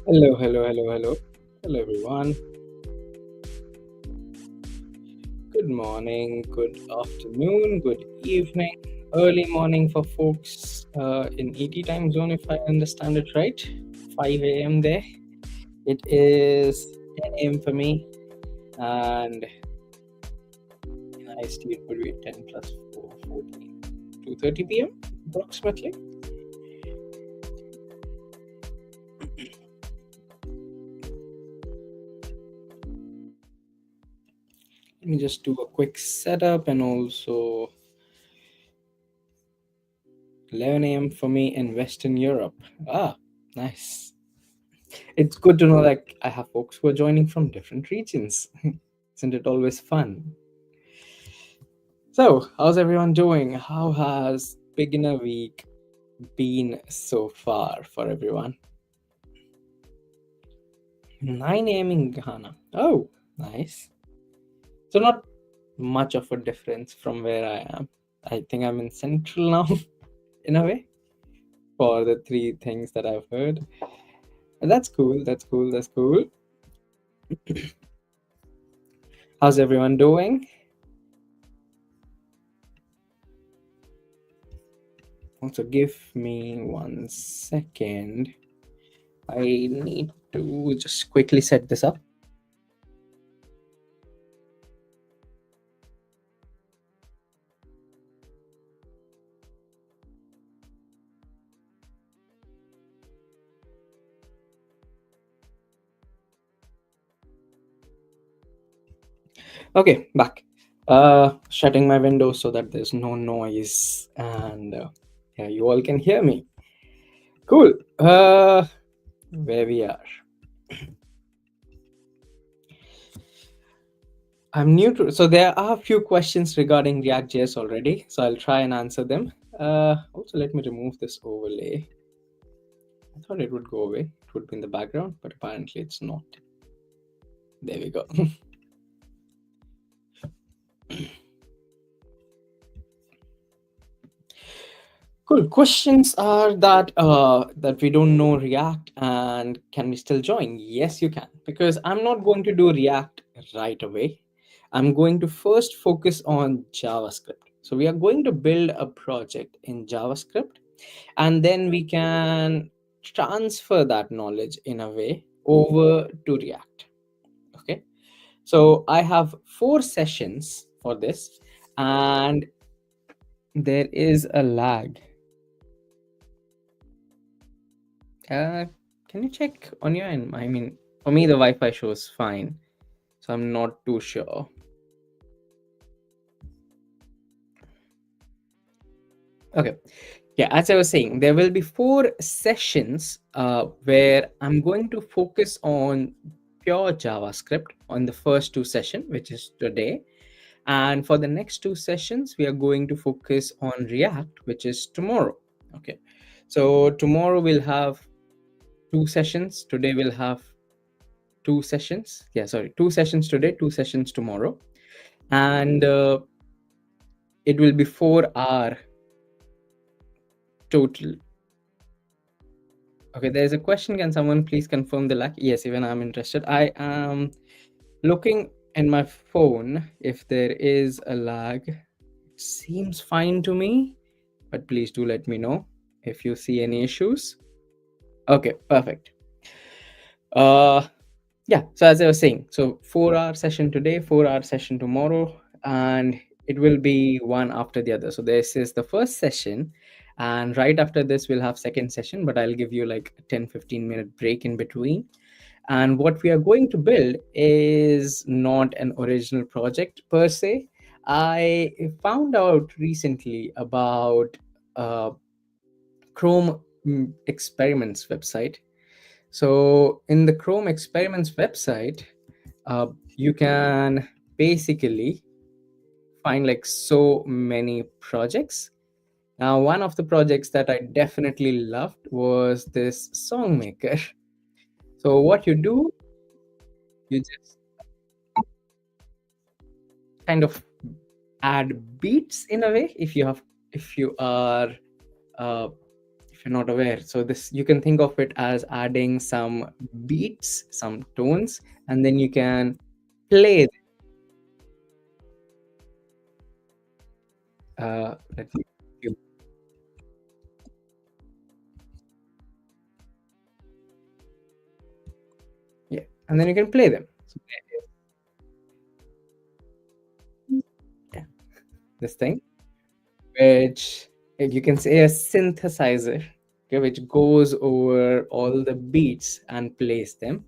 Hello, hello, hello, hello. Hello, everyone. Good morning, good afternoon, good evening, early morning for folks in ET time zone, if I understand it right. 5 a.m. there. It is 10 a.m. for me, and in IST it would be 10 plus 4, 14, 2:30 p.m. approximately. Let me just do a quick setup, and also 11 a.m. for me in Western Europe. Ah, nice. It's good to know that I have folks who are joining from different regions. Isn't it always fun? So, how's everyone doing? How has beginner week been so far for everyone? 9 a.m. in Ghana. Oh, nice. So, not much of a difference from where I am. I think I'm in Central now, in a way, for the three things that I've heard. And that's cool. That's cool. That's cool. How's everyone doing? Also, give me 1 second. I need to just quickly set this up. Okay, back. Shutting my window so that there's no noise, and yeah, you all can hear me. Cool. Where we are. I'm new to, so there are a few questions regarding React.js already, so I'll try and answer them. Also, let me remove this overlay. I thought it would go away. It would be in the background, but apparently it's not. There we go. Cool. Questions are that that we don't know React, and can we still join? Yes, you can, because I'm not going to do React right away. I'm going to first focus on JavaScript. So we are going to build a project in JavaScript, and then we can transfer that knowledge in a way over to React. Okay. So I have 4 sessions for this, and there is a lag. Can you check on your end? I mean, for me, the Wi-Fi shows fine, so I'm not too sure. Okay. Yeah, as I was saying, there will be 4 sessions where I'm going to focus on pure JavaScript on the first 2 sessions, which is today. And for the next 2 sessions, we are going to focus on React, which is tomorrow. Okay. So tomorrow we'll have 2 sessions. Today we'll have 2 sessions. Yeah, sorry, 2 sessions today, 2 sessions tomorrow. And it will be 4-hour total. Okay, there's a question. Can someone please confirm the lag? Yes, even I'm interested. I am looking in my phone if there is a lag. It seems fine to me, but please do let me know if you see any issues. Okay, perfect. Yeah, so as I was saying, so 4-hour session today, 4-hour session tomorrow, and it will be one after the other. So this is the first session, and right after this we'll have second session, but I'll give you like a 10-15 minute break in between. And what we are going to build is not an original project per se. I found out recently about Chrome experiments website. So in the Chrome experiments website, you can basically find like so many projects. Now, one of the projects that I definitely loved was this song maker. So what you do, you just kind of add beats in a way if you are uh, if you're not aware. So this, you can think of it as adding some beats, some tones, and then you can play. Let me, yeah, and then you can play them. So yeah, this thing, which you can say a synthesizer, okay, which goes over all the beats and plays them.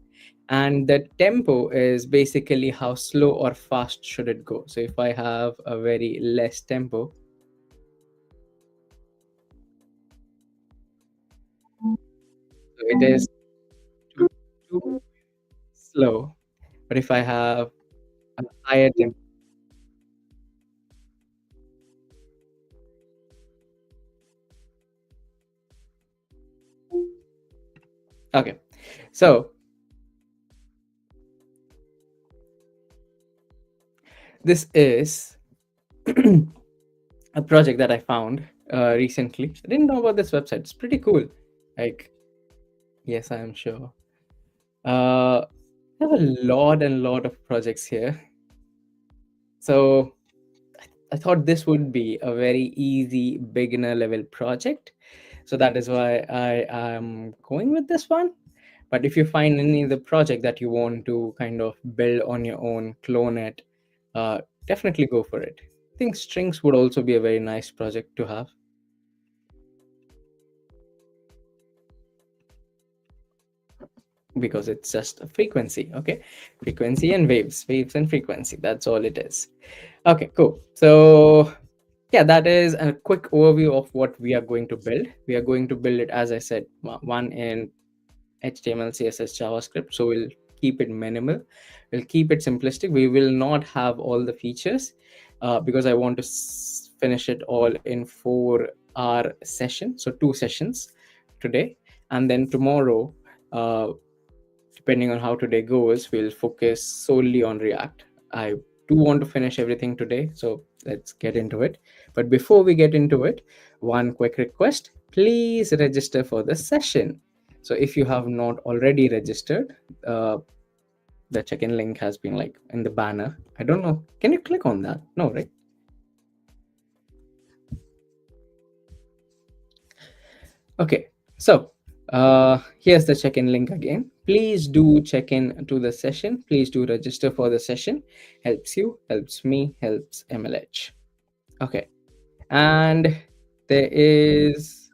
And the tempo is basically how slow or fast should it go. So if I have a very less tempo, so it is too slow. But if I have a higher tempo, okay. So this is a project that I found recently. I didn't know about this website. It's pretty cool. Like, yes, I am sure. I have a lot and lot of projects here. So I thought this would be a very easy beginner level project. So that is why I am going with this one. But if you find any other project that you want to kind of build on your own, clone it, definitely go for it. I think strings would also be a very nice project to have, because it's just a frequency. Okay, frequency and waves and frequency, that's all it is. Okay, cool. So yeah, that is a quick overview of what we are going to build. We are going to build it, as I said, one in HTML, CSS, JavaScript. So we'll keep it minimal, we'll keep it simplistic. We will not have all the features because I want to finish it all in 4 hour session, so 2 sessions today, and then tomorrow, depending on how today goes, we'll focus solely on React. I do want to finish everything today, so let's get into it. But before we get into it, one quick request: please register for the session. So if you have not already registered, the check-in link has been like in the banner. I don't know. Can you click on that? No, right? Okay. So here's the check-in link again. Please do check in to the session. Please do register for the session. Helps you, helps me, helps MLH. Okay. And there is,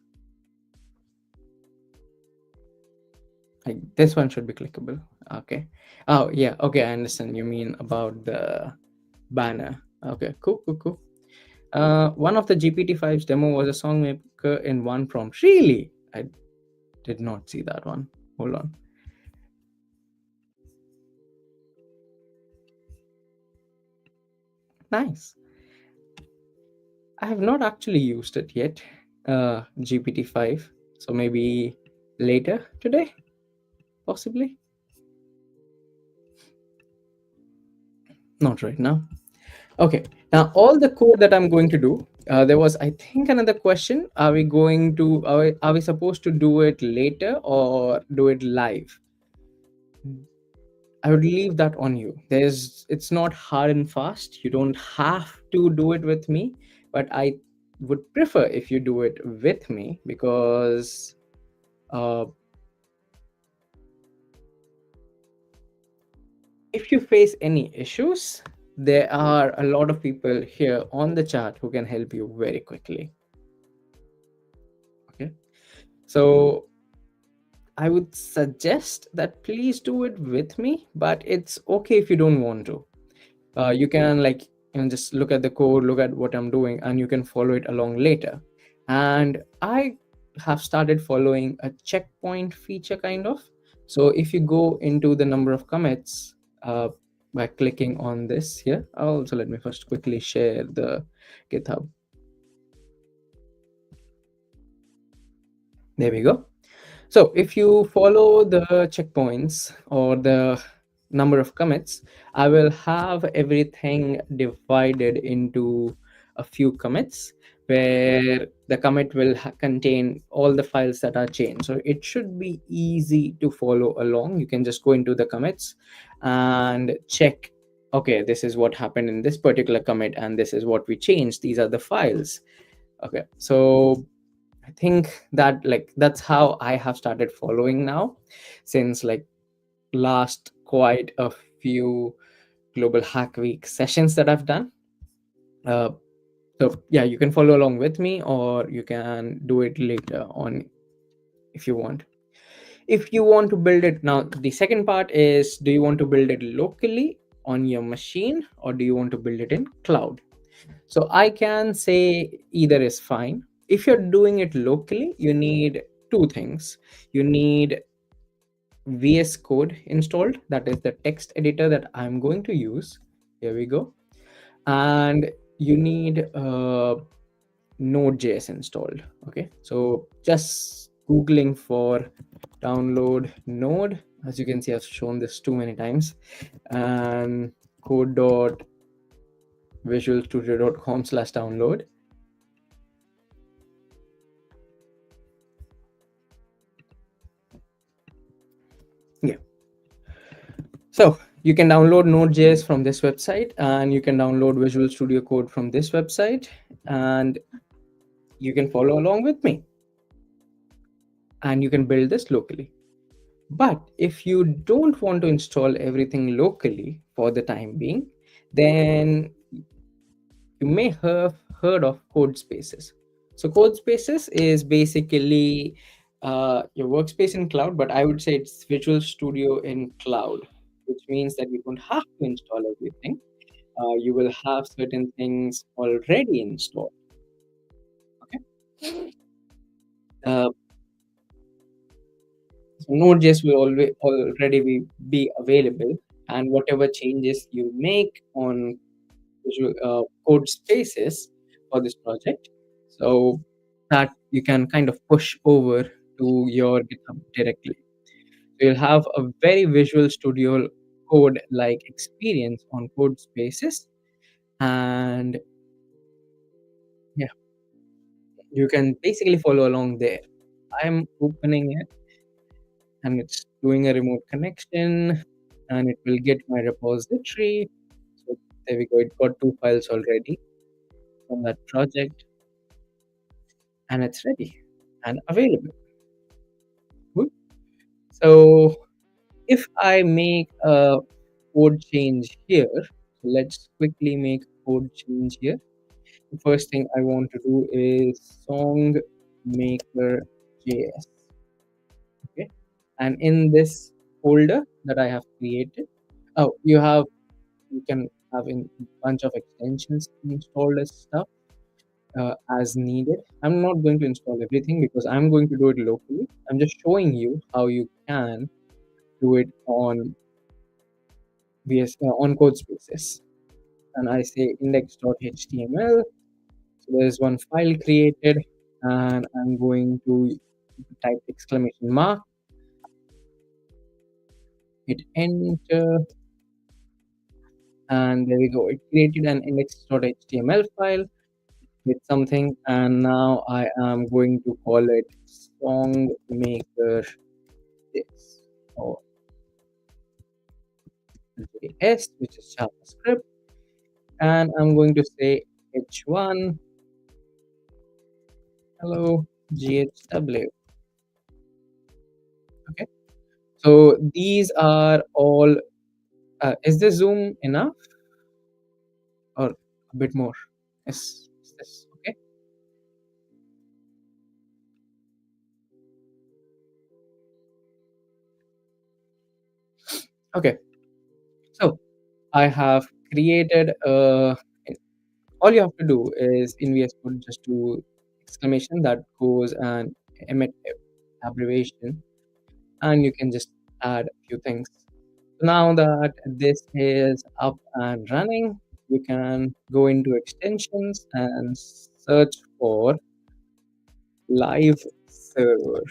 like, this one should be clickable. Okay. Oh yeah. Okay, I understand. You mean about the banner. Okay. Cool. Cool. Cool. One of the GPT-5's demo was a song maker in one prompt. Really? I did not see that one. Hold on. Nice. I have not actually used it yet, GPT-5. So maybe later today, possibly. Not right now. Okay. Now, all the code that I'm going to do, there was, I think, another question. Are we going to, are we supposed to do it later or do it live? I would leave that on you. It's not hard and fast. You don't have to do it with me, but I would prefer if you do it with me, because uh, if you face any issues, there are a lot of people here on the chat who can help you very quickly. Okay. So I would suggest that please do it with me, but it's okay if you don't want to. You can, like, just look at the code, look at what I'm doing, and you can follow it along later. And I have started following a checkpoint feature kind of. So if you go into the number of commits by clicking on this here, also let me first quickly share the GitHub. There we go. So if you follow the checkpoints or the number of commits, I will have everything divided into a few commits where the commit will contain all the files that are changed. So it should be easy to follow along. You can just go into the commits and check, okay, this is what happened in this particular commit and this is what we changed. These are the files. Okay, so I think that like that's how I have started following now, since like last quite a few global hack week sessions that I've done. Uh, so yeah, you can follow along with me, or you can do it later on if you want. If you want to build it now, the second part is, do you want to build it locally on your machine, or do you want to build it in cloud? So I can say either is fine. If you're doing it locally, you need two things. You need VS Code installed, that is the text editor that I'm going to use. Here we go. And you need Node.js installed. Okay, so just Googling for download Node. As you can see, I've shown this too many times. And code.visualstudio.com/download. Yeah. So you can download Node.js from this website, and you can download Visual Studio Code from this website, and you can follow along with me, and you can build this locally. But if you don't want to install everything locally for the time being, then you may have heard of code spaces. So code spaces is basically your workspace in cloud, but I would say it's Visual Studio in cloud, which means that you don't have to install everything. You will have certain things already installed. Okay. Uh, so Node.js will always already be available, and whatever changes you make on Visual code spaces for this project, so that you can kind of push over to your GitHub directly. So you'll have a very Visual Studio code like experience on code spaces, and yeah, you can basically follow along there. I'm opening it, and it's doing a remote connection, and it will get my repository. So there we go. It got two files already from that project, and it's ready and available. Good. So if I make a code change here, so let's quickly make a code change here. The first thing I want to do is song maker JS. Okay. And in this folder that I have created, oh, you can have a bunch of extensions installed as stuff as needed. I'm not going to install everything because I'm going to do it locally. I'm just showing you how you can do it on on code spaces. And I say index.html. So there's one file created, and I'm going to type exclamation mark, hit enter, and there we go. It created an index.html file with something, and now I am going to call it song maker this or JS, which is JavaScript, and I'm going to say h1 hello GHW. Okay, so these are all. Is this zoom enough or a bit more? Is this okay? Okay, so I have created a. All you have to do is in VS Code just do exclamation that goes and emit abbreviation, and you can just add a few things. Now that this is up and running, you can go into extensions and search for live server.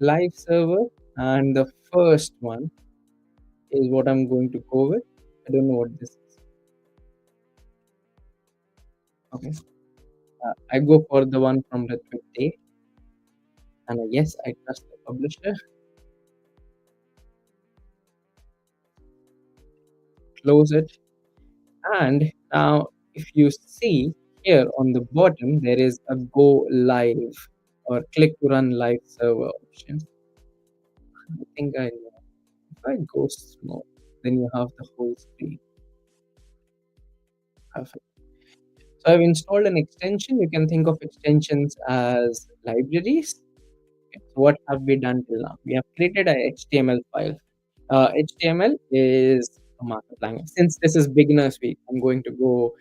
Live server, and the first one is what I'm going to go with. I don't know what this is. Okay. I go for the one from the day, and yes, I trust the publisher. Close it, and now if you see here on the bottom, there is a go live or click to run live server option. I think I know. If I go small, then you have the whole screen. Perfect. So I've installed an extension. You can think of extensions as libraries. Okay, so what have we done till now? We have created a HTML file. HTML is a markup language. Since this is beginner's week, I'm going to go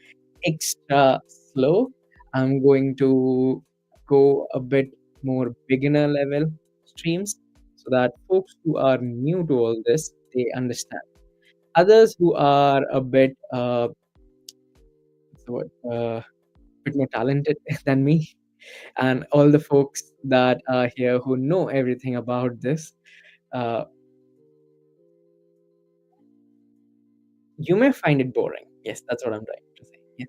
extra slow. I'm going to go a bit more beginner level streams so that folks who are new to all this, they understand. Others who are a bit what's the word, bit more talented than me, and all the folks that are here who know everything about this, uh, you may find it boring. Yes, that's what I'm trying to say. Yes.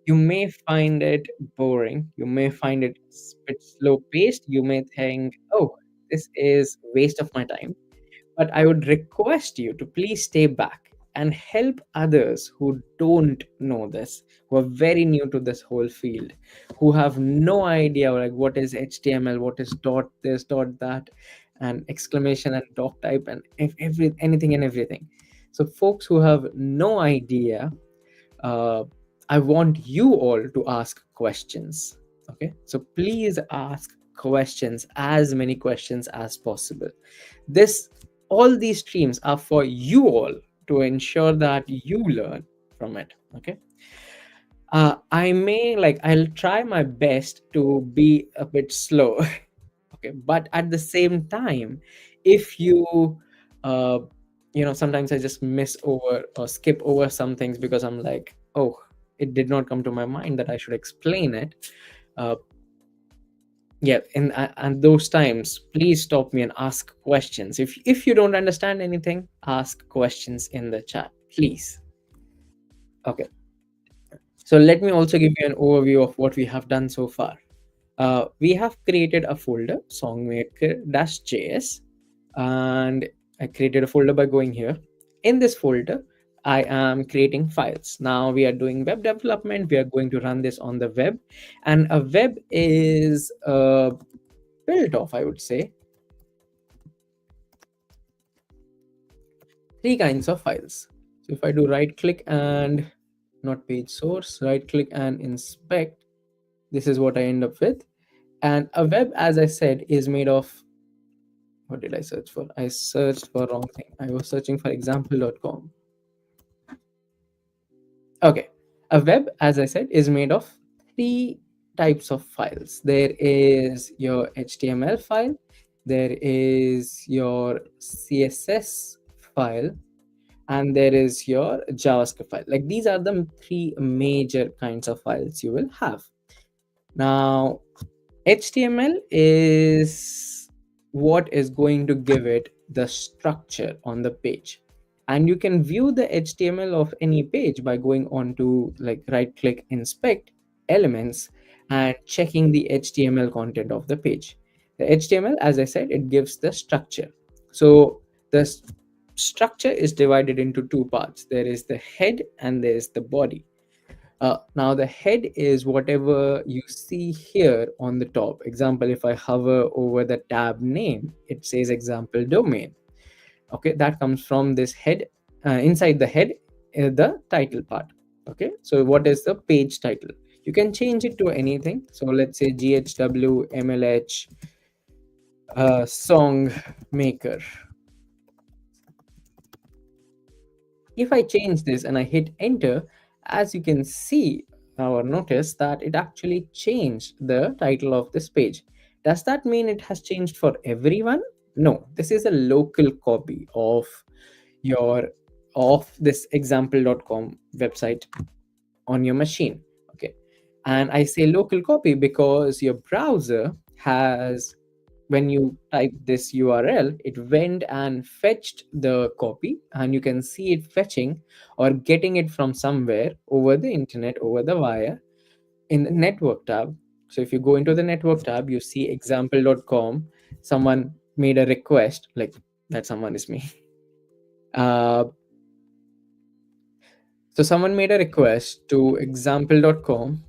You may find it boring. You may find it bit slow paced. You may think, oh, this is waste of my time. But I would request you to please stay back and help others who don't know this, who are very new to this whole field, who have no idea like what is HTML, what is dot this, dot that, and exclamation and doc type and anything and everything. So folks who have no idea, uh, I want you all to ask questions. Okay, so please ask questions, as many questions as possible. This All these streams are for you all to ensure that you learn from it. Okay. I'll try my best to be a bit slow. Okay, but at the same time, if you uh sometimes I just miss over or skip over some things because I'm like, oh, it did not come to my mind that I should explain it. uh yeah, and those times, please stop me and ask questions. If you don't understand anything, ask questions in the chat, please. Okay, so let me also give you an overview of what we have done so far. We have created a folder, songmaker-js, and I created a folder by going here. In this folder, I am creating files. Now we are doing web development. We are going to run this on the web, and a web is built of, I would say, three kinds of files. So if I do right click and not page source, right click and inspect, this is what I end up with. And a web, as I said, is made of, what did I search for? I searched for wrong thing. I was searching for example.com. Okay. A web, as I said, is made of three types of files. There is your HTML file, there is your CSS file, and there is your JavaScript file. Like, these are the three major kinds of files you will have. Now, HTML is what is going to give it the structure on the page. And you can view the HTML of any page by going on to, like, right click, inspect elements, and checking the HTML content of the page. The HTML, as I said, it gives the structure. So the structure is divided into two parts. There is the head and there is the body. Now the head is whatever you see here on the top. Example, if I hover over the tab name, it says example domain. Okay, that comes from this head. Inside the head, the title part. Okay, so what is the page title? You can change it to anything. So let's say GHW MLH song maker. If I change this and I hit enter, as you can see, our notice that it actually changed the title of this page. Does that mean it has changed for everyone? No, this is a local copy your of this example.com website on your machine. Okay. And I say local copy because your browser has, when you type this URL, it went and fetched the copy, and you can see it fetching or getting it from somewhere over the internet, over the wire, in the network tab. So if you go into the network tab, you see example.com. Someone made a request, like that someone is me. Uh, so someone made a request to example.com.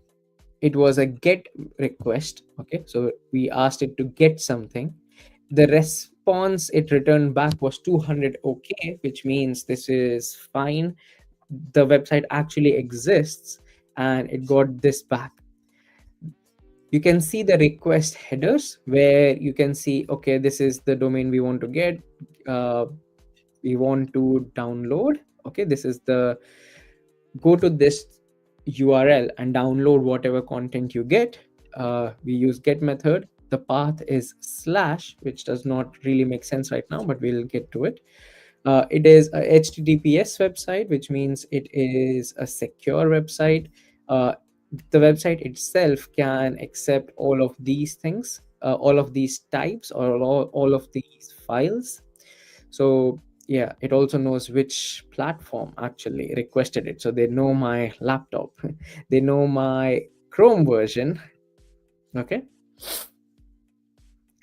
It was a get request. Okay, so we asked it to get something. The response it returned back was 200 okay, which means this is fine, the website actually exists, and it got this back. You can see the request headers where you can see, okay, this is the domain we want to get, we want to download. Okay, this is the, go to this URL and download whatever content you get. We use get method. The path is slash, which does not really make sense right now, but we'll get to it. It is a HTTPS website, which means it is a secure website. Uh, the website itself can accept all of these things, all of these types, or all of these files. So yeah, it also knows which platform actually requested it. So they know my laptop, they know my Chrome version. Okay,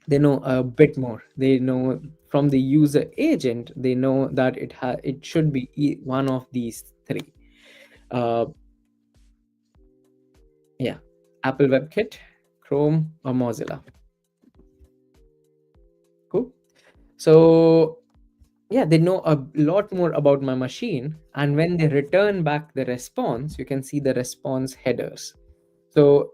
they know a bit more. They know from the user agent, they know that it should be one of these three. uh yeah, Apple WebKit, Chrome, or Mozilla. Cool. So yeah, they know a lot more about my machine, and when they return back the response, you can see the response headers. So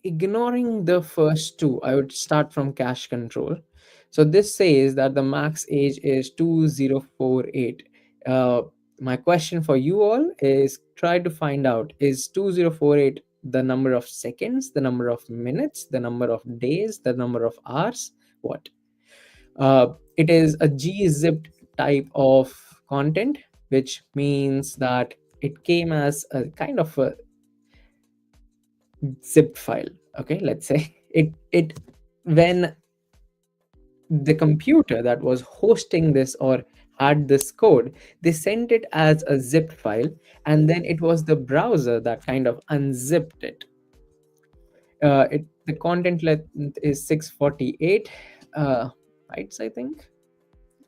ignoring the first two, I would start from cache control. So this says that the max age is 2048. Uh, my question for you all is, try to find out, is 2048 the number of seconds, the number of minutes, the number of days, the number of hours? What? It is a gzipped type of content, which means that it came as a kind of a zip file. Okay, let's say it when the computer that was hosting this or had this code, they sent it as a zip file, and then it was the browser that kind of unzipped it. The content length is 648 bytes, I think,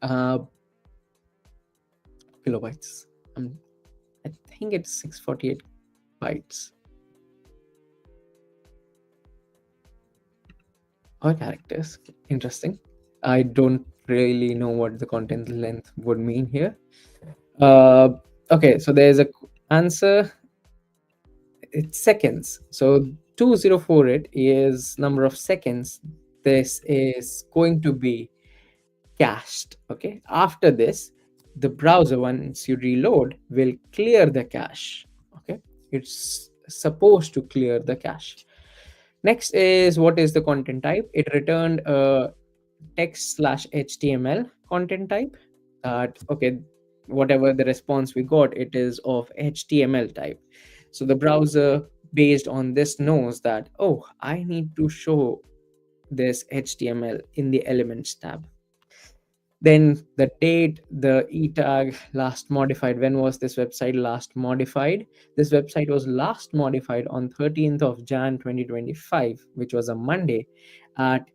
uh, kilobytes. um, I think it's 648 bytes or characters. Interesting. I don't really know what the content length would mean here. Uh, okay, so there's a answer. It's seconds. So 2048 is number of seconds. This is going to be cached. Okay. After this, the browser, once you reload, will clear the cache. Okay. It's supposed to clear the cache. Next is, what is the content type? It returned a text/HTML content type. That, okay, whatever the response we got, it is of HTML type. So the browser, based on this, knows that, oh, I need to show this HTML in the elements tab. Then the date, the e tag, last modified. When was this website last modified? This website was last modified on 13th of Jan 2025, which was a Monday, at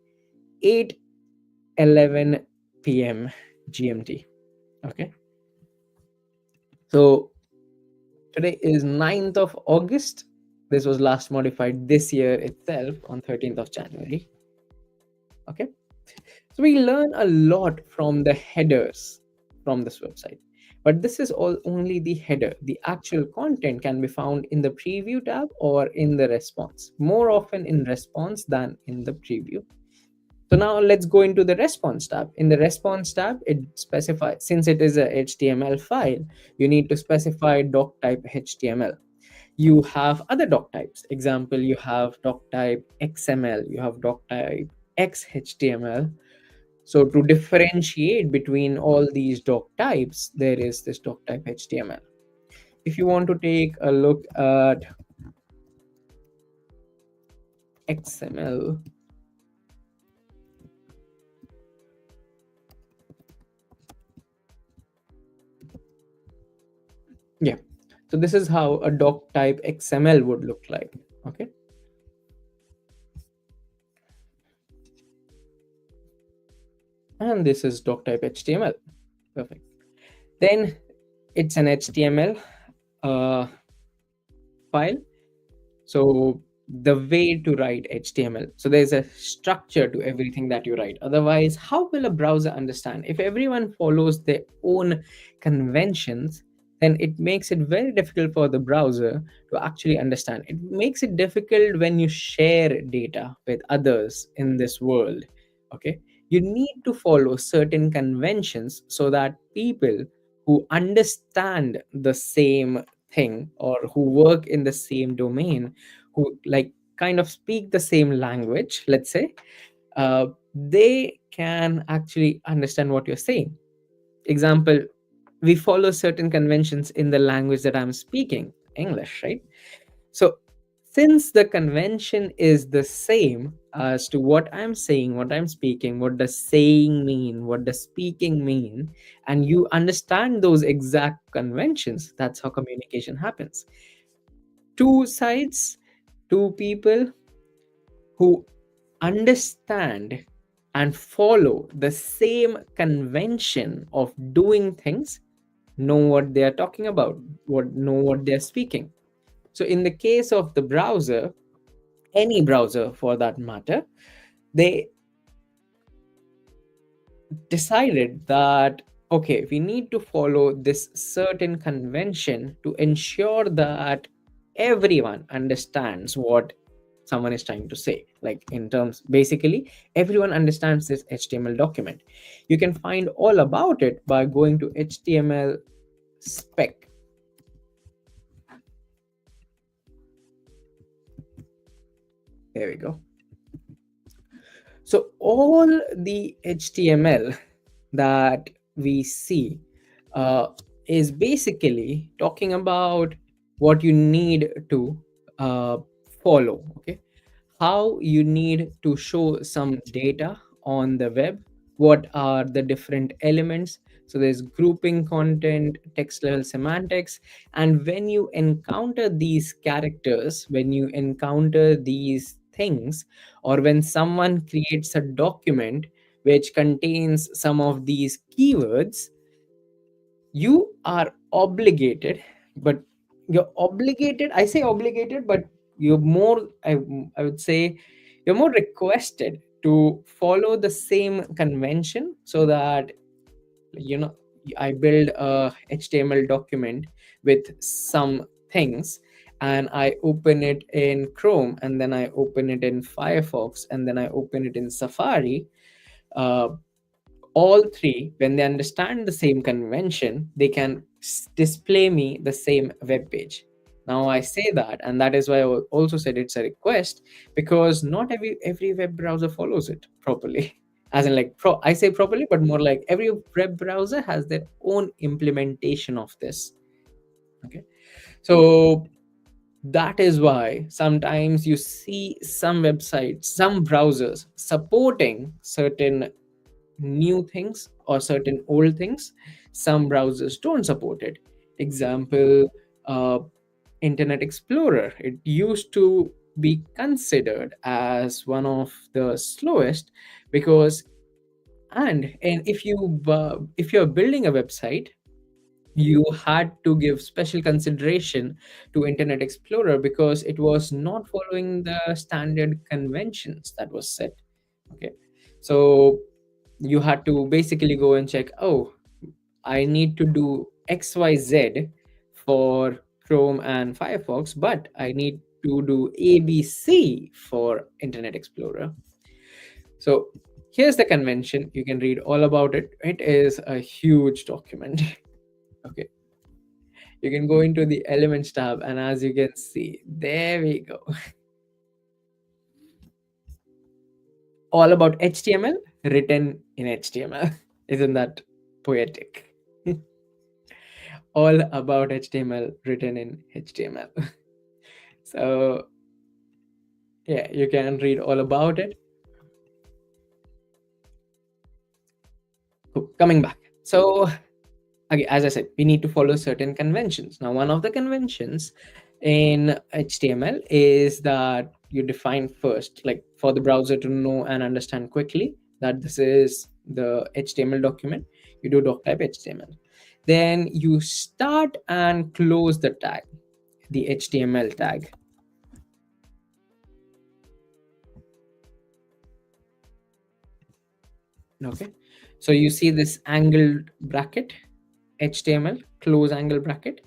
8:11 p.m. GMT. Okay, so today is 9th of August. This was last modified this year itself on 13th of January. Okay, so we learn a lot from the headers from this website, but this is all only the header. The actual content can be found in the preview tab or in the response, more often in response than in the preview. So now let's go into the response tab. In the response tab, it specifies, since it is a HTML file, you need to specify doc type HTML. You have other doc types. Example, you have doc type XML, you have doc type XHTML. So to differentiate between all these doc types, there is this doc type HTML. If you want to take a look at XML, yeah, so this is how a doc type XML would look like. Okay, and this is doc type HTML. Perfect. Then it's an HTML file. So the way to write HTML. So there's a structure to everything that you write. Otherwise, how will a browser understand? If everyone follows their own conventions, then it makes it very difficult for the browser to actually understand. It makes it difficult when you share data with others in this world. Okay. You need to follow certain conventions so that people who understand the same thing or who work in the same domain, who like kind of speak the same language, let's say, they can actually understand what you're saying. Example, we follow certain conventions in the language that I'm speaking, English, right? So since the convention is the same as to what I'm saying, what I'm speaking, what does saying mean, what does speaking mean, and you understand those exact conventions, that's how communication happens. Two sides, two people who understand and follow the same convention of doing things know what they are talking about, what know what they're speaking. So in the case of the browser, any browser for that matter, they decided that okay, we need to follow this certain convention to ensure that everyone understands what someone is trying to say. Like in terms, basically everyone understands this HTML document. You can find all about it by going to HTML spec. There we go. So all the HTML that we see uh, is basically talking about what you need to uh, follow. Okay, how you need to show some data on the web, what are the different elements. So there's grouping, content, text level semantics, and when you encounter these characters, when you encounter these things, or when someone creates a document which contains some of these keywords, you are obligated, but you're obligated, I say obligated, but you're more, I would say you're more requested to follow the same convention, so that you know I build a HTML document with some things, and I open it in Chrome, and then I open it in Firefox, and then I open it in Safari. uh, all three, when they understand the same convention, they can display me the same web page. Now I say that, and that is why I also said it's a request, because not every web browser follows it properly. As in, like, I say properly, but more like every web browser has their own implementation of this. Okay, so that is why sometimes you see some websites, some browsers supporting certain new things or certain old things. Some browsers don't support it. Example, uh, Internet Explorer, it used to be considered as one of the slowest, because and if you're building a website, you had to give special consideration to Internet Explorer because it was not following the standard conventions that was set. Okay, so you had to basically go and check, oh, I need to do XYZ for Chrome and Firefox, but I need to do ABC for Internet Explorer. So Here's the convention. You can read all about it. It is a huge document. Okay. You can go into the elements tab, and as you can see, there we go. All about HTML written in HTML. Isn't that poetic? All about HTML written in HTML. So yeah, you can read all about it. Cool. Coming back. So again, as I said, we need to follow certain conventions. Now, one of the conventions in HTML is that you define first, like for the browser to know and understand quickly that this is the HTML document, you do doc type HTML. Then you start and close the tag, the HTML tag. Okay. So you see this angled bracket, HTML, close angle bracket,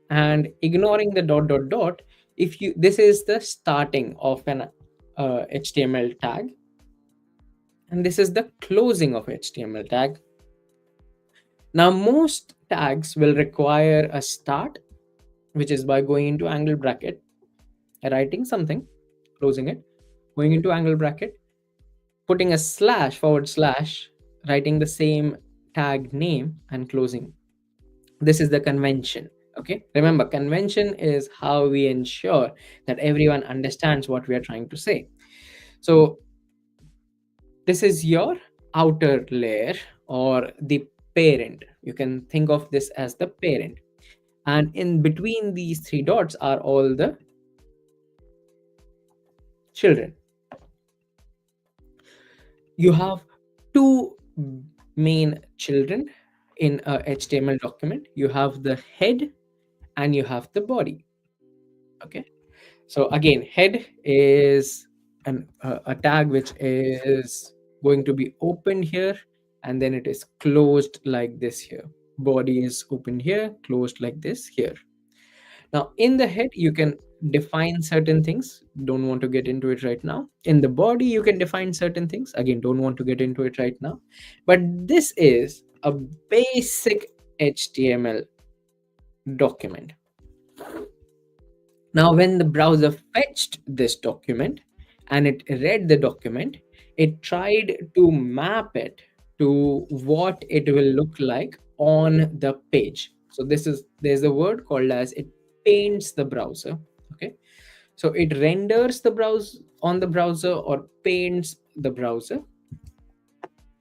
and ignoring the dot dot dot, if you, this is the starting of an HTML tag, and this is the closing of HTML tag. Now most tags will require a start, which is by going into angle bracket, writing something, closing it, going into angle bracket, putting a slash, forward slash, writing the same tag name and closing. This is the convention. Okay, remember, convention is how we ensure that everyone understands what we are trying to say. So this is your outer layer, or the parent. You can think of this as the parent, and in between these three dots are all the children. You have two main children in a HTML document. You have the head and you have the body. Okay, so again, head is a tag which is going to be opened here, and then it is closed like this here. Body is opened here, closed like this here. Now in the head you can define certain things, don't want to get into it right now. In the body you can define certain things, again don't want to get into it right now. But this is a basic HTML document. Now, when the browser fetched this document and it read the document, it tried to map it to what it will look like on the page. So there's a word called as it paints the browser. Okay. So it renders the browser on the browser or paints the browser.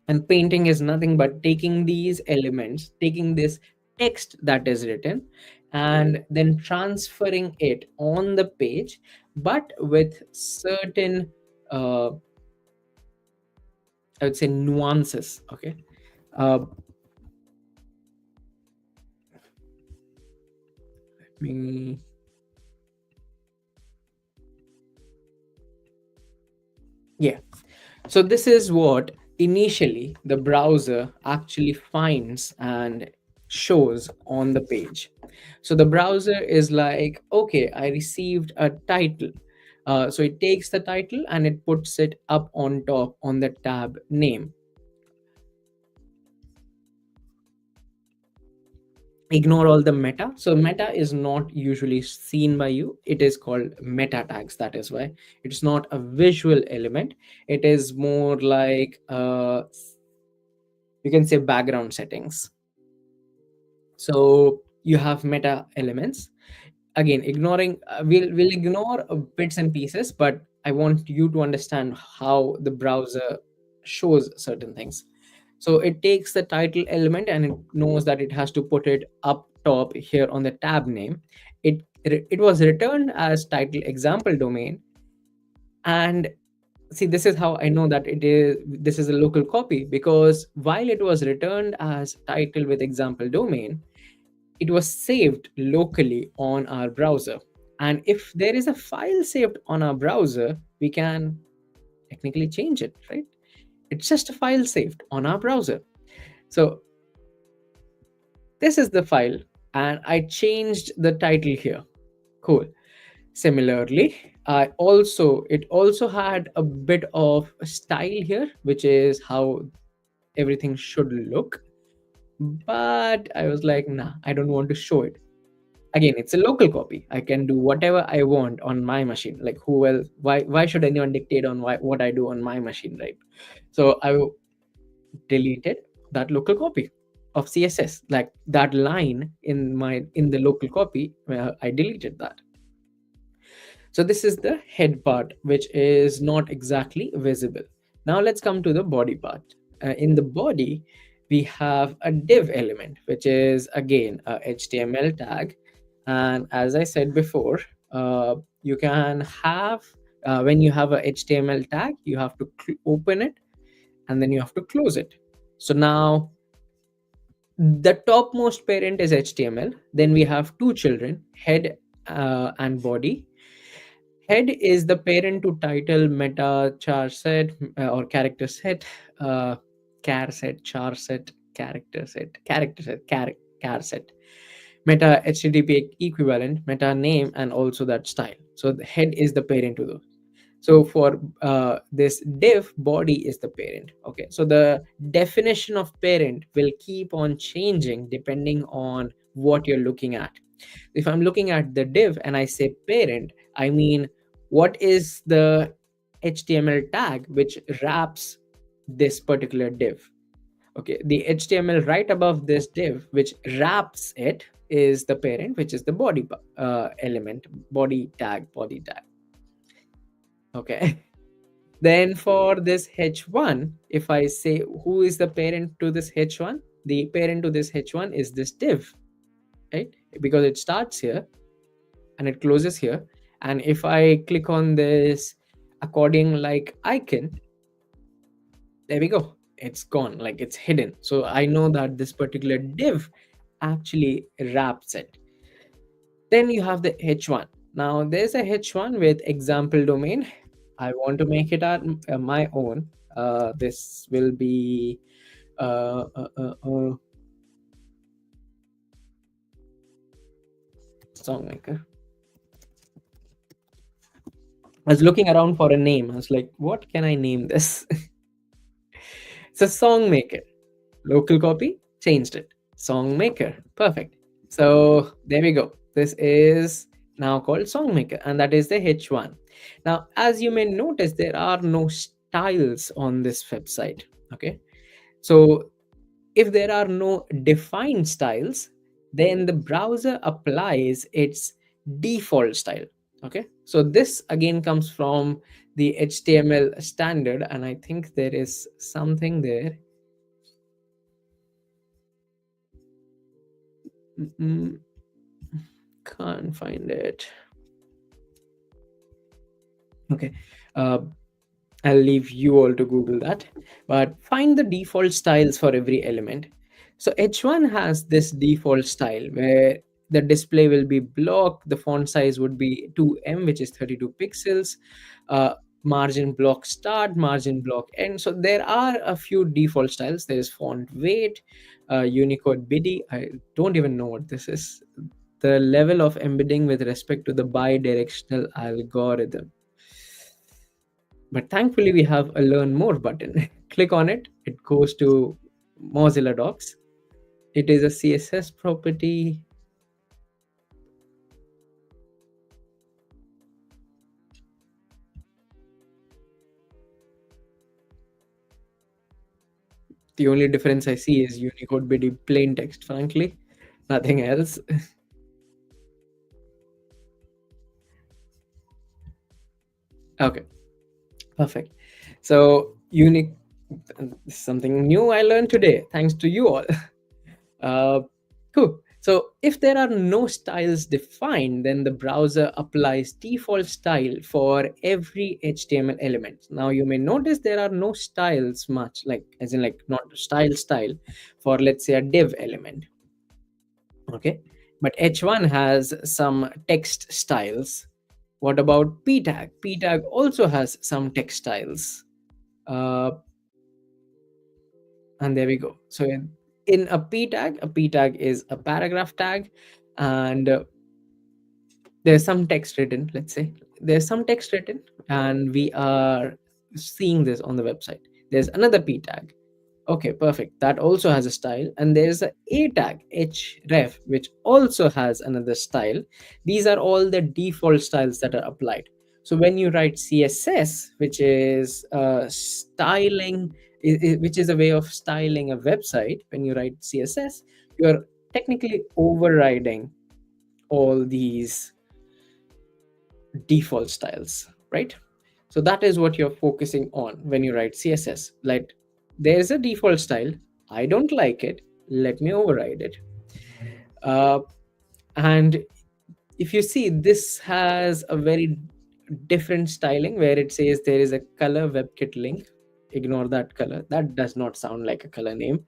And painting is nothing but taking these elements, taking this text that is written, and then transferring it on the page, but with certain, I would say, nuances. Okay. Uh, let me. Yeah. So this is what initially the browser actually finds and shows on the page. So the browser is like, okay, I received a title. So it takes the title and it puts it up on top on the tab name. Ignore all the meta. So meta is not usually seen by you. It is called meta tags. That is why it's not a visual element. It is more like you can say background settings. So you have meta elements. Again, ignoring we'll ignore bits and pieces, but I want you to understand how the browser shows certain things. So it takes the title element and it knows that it has to put it up top here on the tab name. It was returned as title example domain. And see, this is how I know that this is a local copy, because while it was returned as title with example domain, it was saved locally on our browser. And if there is a file saved on our browser, we can technically change it, right? It's just a file saved on our browser. So this is the file, and I changed the title here. Cool. Similarly, It also had a bit of style here, which is how everything should look. But I was like, nah, I don't want to show it. Again, it's a local copy. I can do whatever I want on my machine. Like, who else? Why should anyone dictate on what I do on my machine, right? So I deleted that local copy of CSS. Like that line in the local copy, I deleted that. So this is the head part, which is not exactly visible. Now let's come to the body part. In the body, we have a div element, which is again a HTML tag. And as I said before, you can have, when you have a HTML tag, you have to open it and then you have to close it. So now the topmost parent is HTML. Then we have two children, head and body. Head is the parent to title, meta, char set, or character set, char set, char set, char set, meta HTTP equivalent, meta name, and also that style. So the head is the parent to those. So for this div, body is the parent. Okay, so the definition of parent will keep on changing depending on what you're looking at. If I'm looking at the div and I say parent, I mean, what is the HTML tag which wraps this particular div? Okay, the HTML right above this div which wraps it is the parent, which is the body element, body tag. Okay. Then for this h1, if I say who is the parent to this h1, the parent to this h1 is this div, right? Because it starts here and it closes here. And if I click on this accordion like icon, there we go. It's gone, like it's hidden. So I know that this particular div actually wraps it. Then you have the h1. Now there's a h1 with example domain. I want to make it my own. This will be uh, uh, uh, uh, Songmaker. I was looking around for a name. I was like, what can I name this? It's a Songmaker. Local copy, changed it. Songmaker. Perfect. So there we go. This is now called Songmaker, and that is the H1. Now, as you may notice, there are no styles on this website. Okay. So if there are no defined styles, then the browser applies its default style. Okay, so this again comes from the HTML standard, and I think there is something there. Can't find it. Okay, uh, I'll leave you all to Google that. But find the default styles for every element. So H1 has this default style where the display will be block, the font size would be 2M, which is 32 pixels, margin block start, margin block end. So there are a few default styles. There is font weight, Unicode BIDI. I don't even know what this is. The level of embedding with respect to the bi-directional algorithm. But thankfully, we have a learn more button. Click on it, it goes to Mozilla Docs. It is a CSS property. The only difference I see is Unicode BIDI plain text, frankly, nothing else. Okay, perfect. So, unique, something new I learned today, thanks to you all. Cool. So if there are no styles defined, then the browser applies default style for every HTML element. Now you may notice there are no styles much, like as in like not style for let's say a div element. Okay. But H1 has some text styles. What about p tag? P tag also has some text styles. Uh, and there we go. So in a p tag is a paragraph tag, and there's some text written, let's say there's some text written and we are seeing this on the website. There's another p tag. Okay, perfect. That also has a style. And there's a tag, href, which also has another style. These are all the default styles that are applied. So when you write CSS, which is styling, which is a way of styling a website, when you write CSS, you're technically overriding all these default styles, right? So that is what you're focusing on when you write CSS. Like, there's a default style. I don't like it. Let me override it. Uh, and if you see, this has a very different styling where it says there is a color WebKit link. Ignore that color. That does not sound like a color name.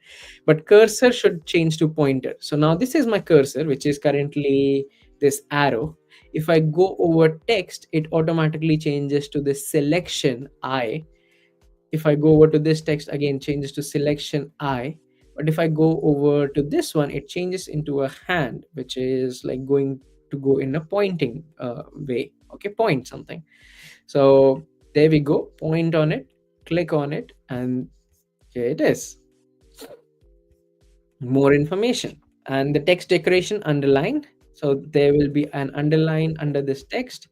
But cursor should change to pointer. So now this is my cursor, which is currently this arrow. If I go over text, it automatically changes to this selection I. If I go over to this text, again changes to selection I. But if I go over to this one, it changes into a hand, which is like going to go in a pointing way. Okay, point something. So there we go. Point on it, click on it, and here it is. More information. And the text decoration underlined. So there will be an underline under this text.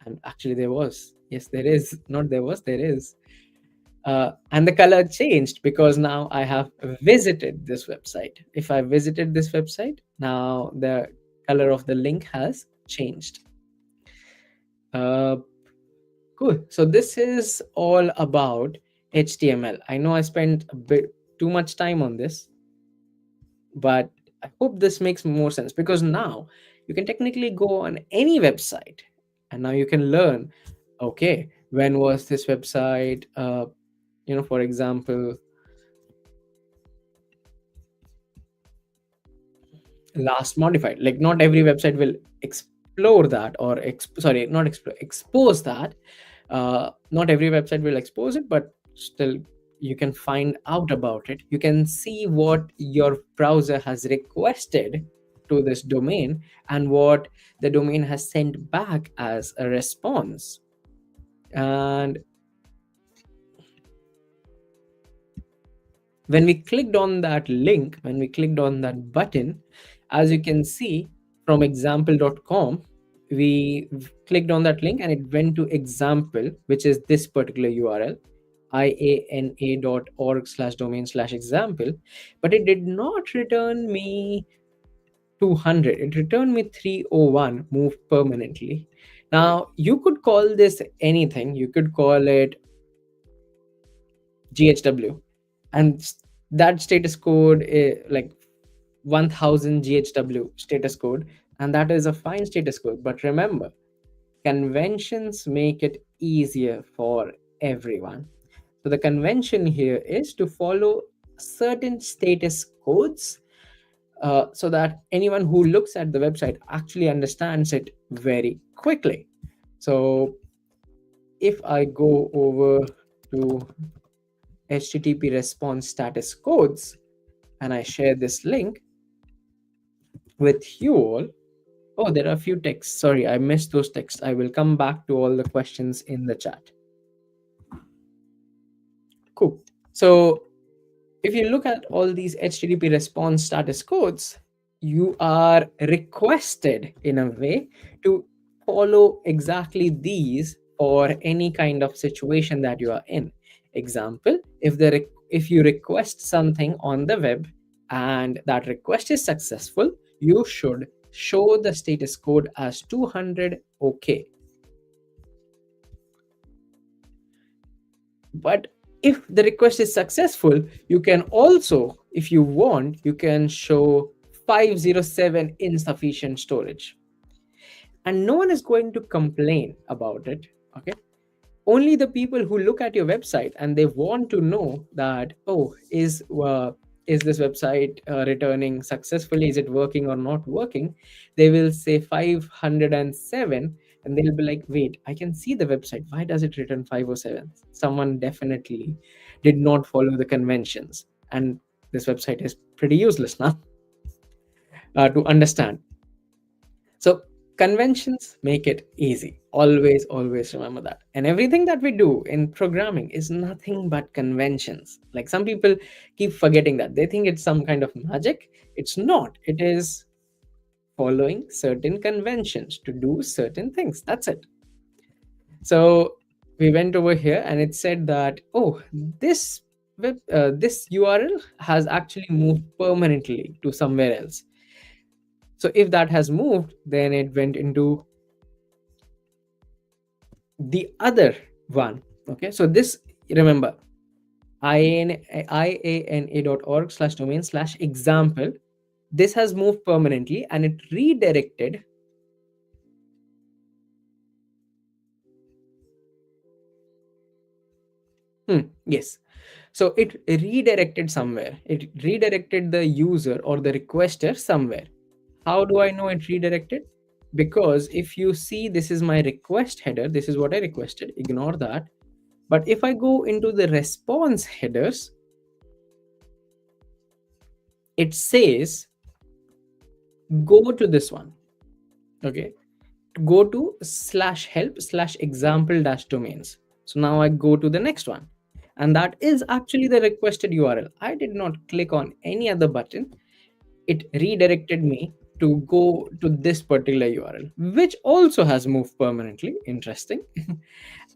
And actually there was. Yes, there is. Not there was, there is. And the color changed because now I have visited this website. If I visited this website, now the color of the link has changed. Cool. So this is all about HTML. I know I spent a bit too much time on this, but I hope this makes more sense, because now you can technically go on any website and now you can learn, okay, when was this website, for example, last modified. Like, not every website will explore that, or sorry, not explore, expose that. Not every website will expose it, but still you can find out about it. You can see what your browser has requested to this domain and what the domain has sent back as a response. And when we clicked on that link, when we clicked on that button, as you can see from example.com, we clicked on that link and it went to example, which is this particular URL, iana.org/domain/example. But it did not return me 200. It returned me 301, moved permanently. Now, you could call this anything. You could call it GHW. And that status code is like 1000 GHW status code. And that is a fine status code. But remember, conventions make it easier for everyone. So the convention here is to follow certain status codes, so that anyone who looks at the website actually understands it very quickly. So if I go over to HTTP response status codes and I share this link with you all. Oh, there are a few texts. Sorry, I missed those texts. I will come back to all the questions in the chat. Cool. So if you look at all these HTTP response status codes, you are requested in a way to follow exactly these for any kind of situation that you are in. Example, if you request something on the web and that request is successful, you should show the status code as 200 OK. But if the request is successful, you can also, if you want, you can show 507 insufficient storage. And no one is going to complain about it, okay? Only the people who look at your website and they want to know that, oh, is this website returning successfully? Is it working or not working? They will say 507 and they'll be like, wait, I can see the website. Why does it return 507? Someone definitely did not follow the conventions. And this website is pretty useless now to understand. So Conventions make it easy. Always, always remember that. And everything that we do in programming is nothing but conventions. Like some people keep forgetting that. They think it's some kind of magic. It's not. It is following certain conventions to do certain things. That's it. So we went over here and it said that, oh, this URL has actually moved permanently to somewhere else. So if that has moved, then it went into the other one. Okay, so this, remember, iana.org/domain/example, this has moved permanently and it redirected yes, so it redirected somewhere. It redirected the user or the requester somewhere. How do I know it redirected? Because if you see, this is my request header, this is what I requested, ignore that. But if I go into the response headers, it says go to this one. Okay, go to /help/example-domains. So now I go to the next one, and that is actually the requested URL. I did not click on any other button. It redirected me to go to this particular URL, which also has moved permanently. Interesting.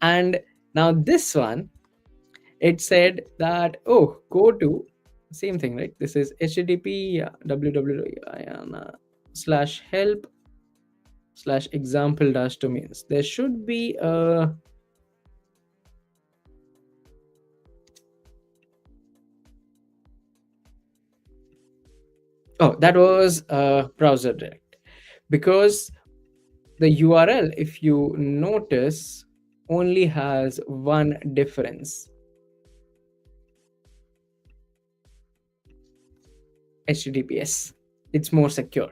And now this one, it said that, oh, go to same thing, right? This is http www.help/example-domains. There should be a oh, that was a browser direct, because the URL, if you notice, only has one difference. HTTPS, it's more secure.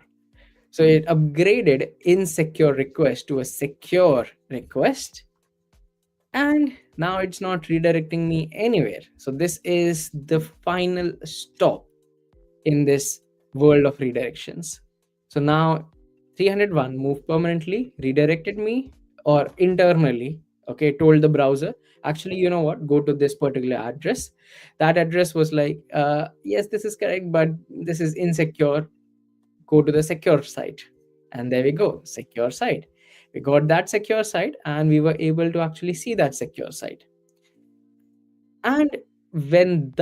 So it upgraded insecure request to a secure request, and now it's not redirecting me anywhere. So this is the final stop in this world of redirections. So now 301 moved permanently, redirected me, or internally, okay, told the browser, actually, you know what, go to this particular address. That address was like, yes, this is correct, but this is insecure. Go to the secure site. And there we go, secure site. We got that secure site and we were able to actually see that secure site. And when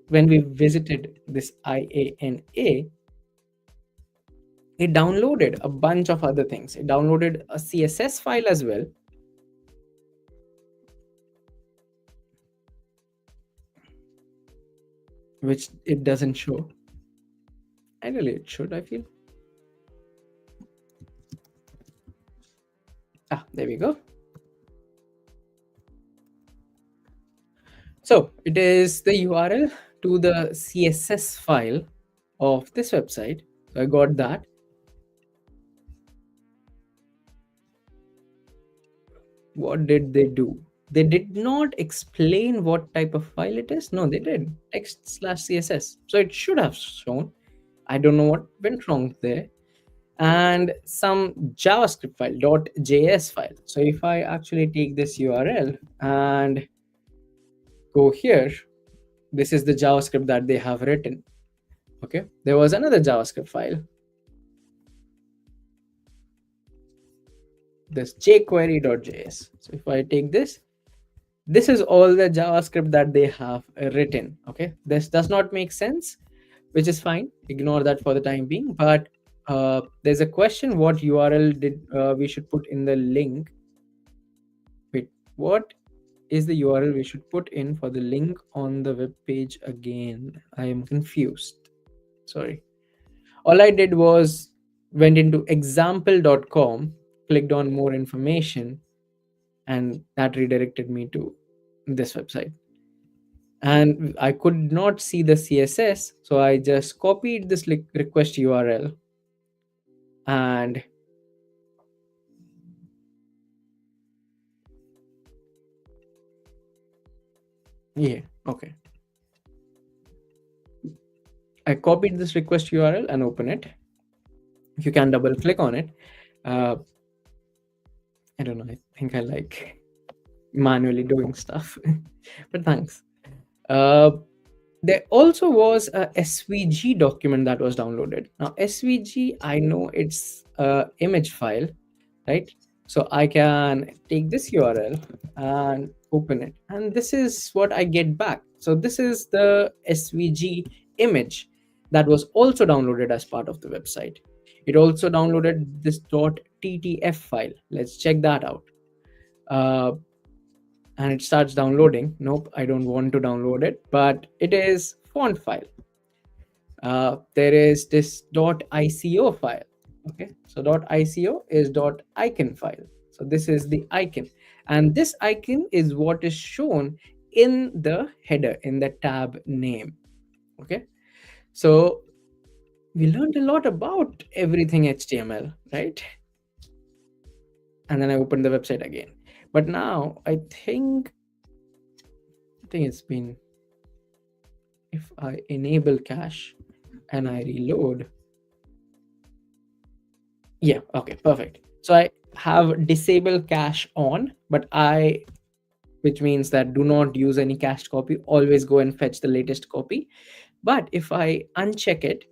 we visited this IANA, it downloaded a bunch of other things. It downloaded a CSS file as well, which it doesn't show. Ideally, it should, I feel. There we go. So it is the URL to the CSS file of this website. So I got that. What did they do? They did not explain what type of file it is. No, they did. Text/CSS. So it should have shown. I don't know what went wrong there. And some JavaScript file, .js file. So if I actually take this URL and go here, this is the JavaScript that they have written. Okay, there was another JavaScript file, this jquery.js. So if I take this is all the JavaScript that they have written. Okay, this does not make sense, which is fine, ignore that for the time being. But there's a question, what URL did we should put in the link. Wait, what is the URL we should put in for the link on the web page again? I am confused, sorry. All I did was went into example.com, clicked on more information, and that redirected me to this website. And I could not see the CSS, so I just copied this request URL and yeah, okay. I copied this request URL and open it. You can double click on it. I don't know. I think I like manually doing stuff, but thanks. Uh, there also was a SVG document that was downloaded. Now, SVG, I know it's a image file, right? So I can take this URL and open it, and this is what I get back. So this is the SVG image that was also downloaded as part of the website. It also downloaded this .ttf file. Let's check that out. Uh, and it starts downloading. Nope, I don't want to download it, but it is font file. There is this .ico file. Okay, so .ico is .icon file. So this is the icon, and this icon is what is shown in the header, in the tab name. Okay, so we learned a lot about everything HTML, right? And then I opened the website again. But now I think it's been, if I enable cache and I reload. Yeah, okay, perfect. So I have disable cache on, but which means that do not use any cached copy, always go and fetch the latest copy. But if I uncheck it,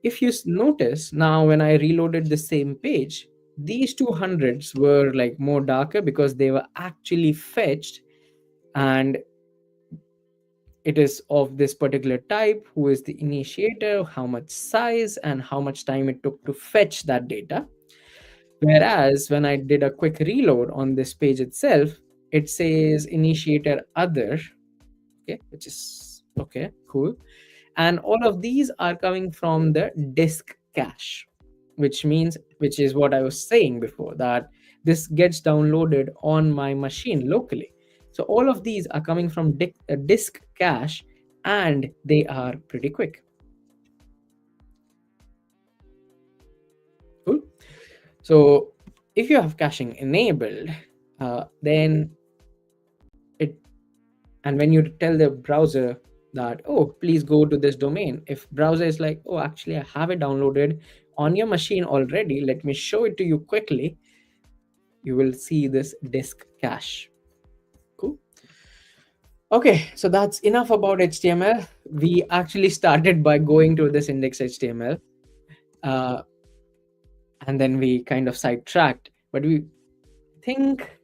if you notice now when I reloaded the same page, these 200s were like more darker because they were actually fetched, and it is of this particular type, who is the initiator, how much size, and how much time it took to fetch that data. Whereas when I did a quick reload on this page itself, it says initiator other, okay, which is okay, cool. And all of these are coming from the disk cache, which is what I was saying before, that this gets downloaded on my machine locally. So all of these are coming from disk cache, and they are pretty quick. Cool. So if you have caching enabled, then it, and when you tell the browser that, oh, please go to this domain, if browser is like, oh, actually I have it downloaded on your machine already, let me show it to you quickly, you will see this disk cache. Cool. Okay, so that's enough about HTML. We actually started by going to this index HTML, and then we kind of sidetracked, but we think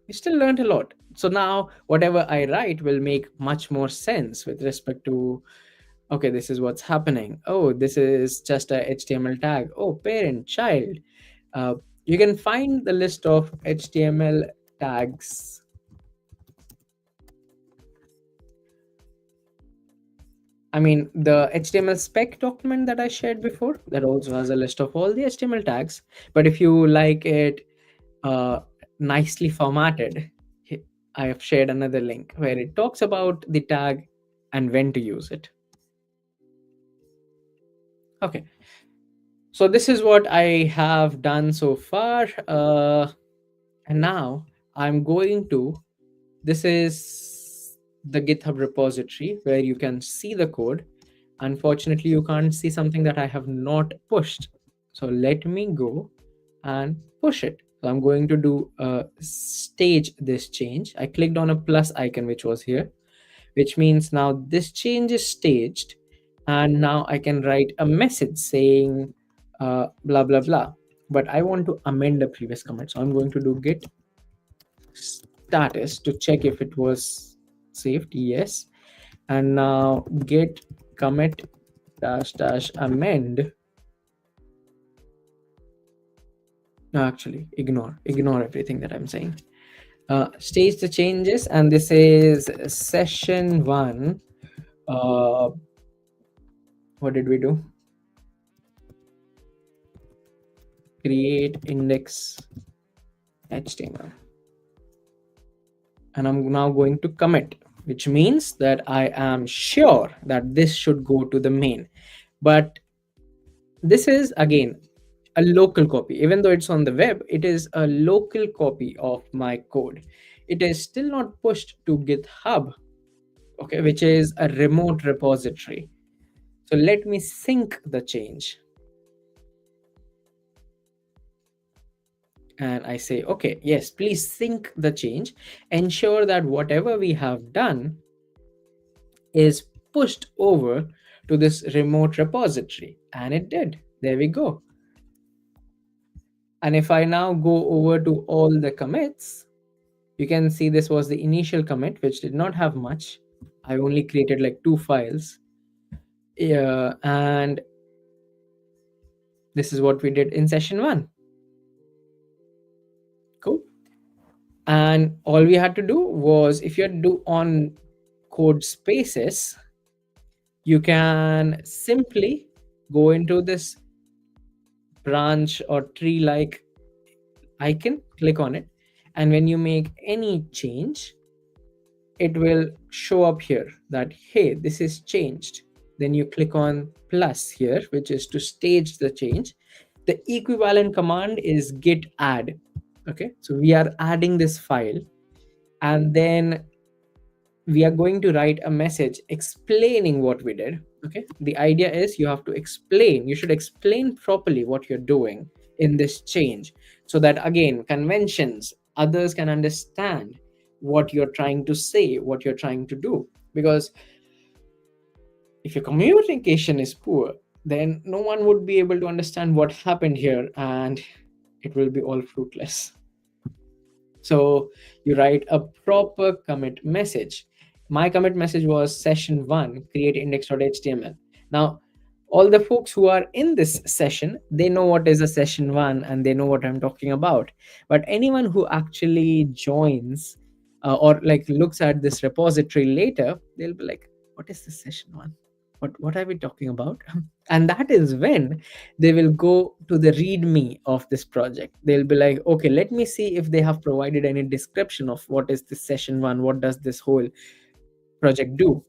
we still learned a lot. So now whatever I write will make much more sense with respect to, okay, this is what's happening. Oh, this is just a HTML tag. Oh, parent, child. Uh, you can find the list of HTML tags. I mean, the HTML spec document that I shared before, that also has a list of all the HTML tags. But if you like it uh, nicely formatted, I have shared another link where it talks about the tag and when to use it. Okay, so this is what I have done so far, and now I'm going to, this is the GitHub repository where you can see the code. Unfortunately, you can't see something that I have not pushed, so let me go and push it. So I'm going to do stage this change. I clicked on a plus icon which was here, which means now this change is staged, and now I can write a message saying blah blah blah. But I want to amend the previous commit, so I'm going to do git status to check if it was saved. Yes, and now git commit dash dash amend. No, actually, ignore everything that I'm saying. Stage the changes, and this is session 1. What did we do? Create index HTML. And I'm now going to commit, which means that I am sure that this should go to the main. But this is, again, a local copy. Even though it's on the web, it is a local copy of my code. It is still not pushed to GitHub, okay, which is a remote repository. So let me sync the change. and I say, okay, yes, please sync the change, ensure that whatever we have done is pushed over to this remote repository. And it did. There we go. And if I now go over to all the commits, you can see this was the initial commit, which did not have much. I only created like 2 files. Yeah, and this is what we did in session 1. Cool. And all we had to do was, if you had to do on code spaces, you can simply go into this branch or tree like icon, click on it, and when you make any change, it will show up here that, hey, this is changed. Then you click on plus here, which is to stage the change. The equivalent command is git add. Okay, so we are adding this file, and then we are going to write a message explaining what we did. Okay, the idea is you have to explain, you should explain properly what you're doing in this change, so that again, conventions, others can understand what you're trying to say, what you're trying to do. Because if your communication is poor, then no one would be able to understand what happened here, and it will be all fruitless. So you write a proper commit message. My commit message was session 1, create index.html. Now, all the folks who are in this session, they know what is a session 1 and they know what I'm talking about. But anyone who actually joins or like looks at this repository later, they'll be like, what is this session 1? What are we talking about? And that is when they will go to the readme of this project. They'll be like, okay, let me see if they have provided any description of what is this session 1, what does this whole project do.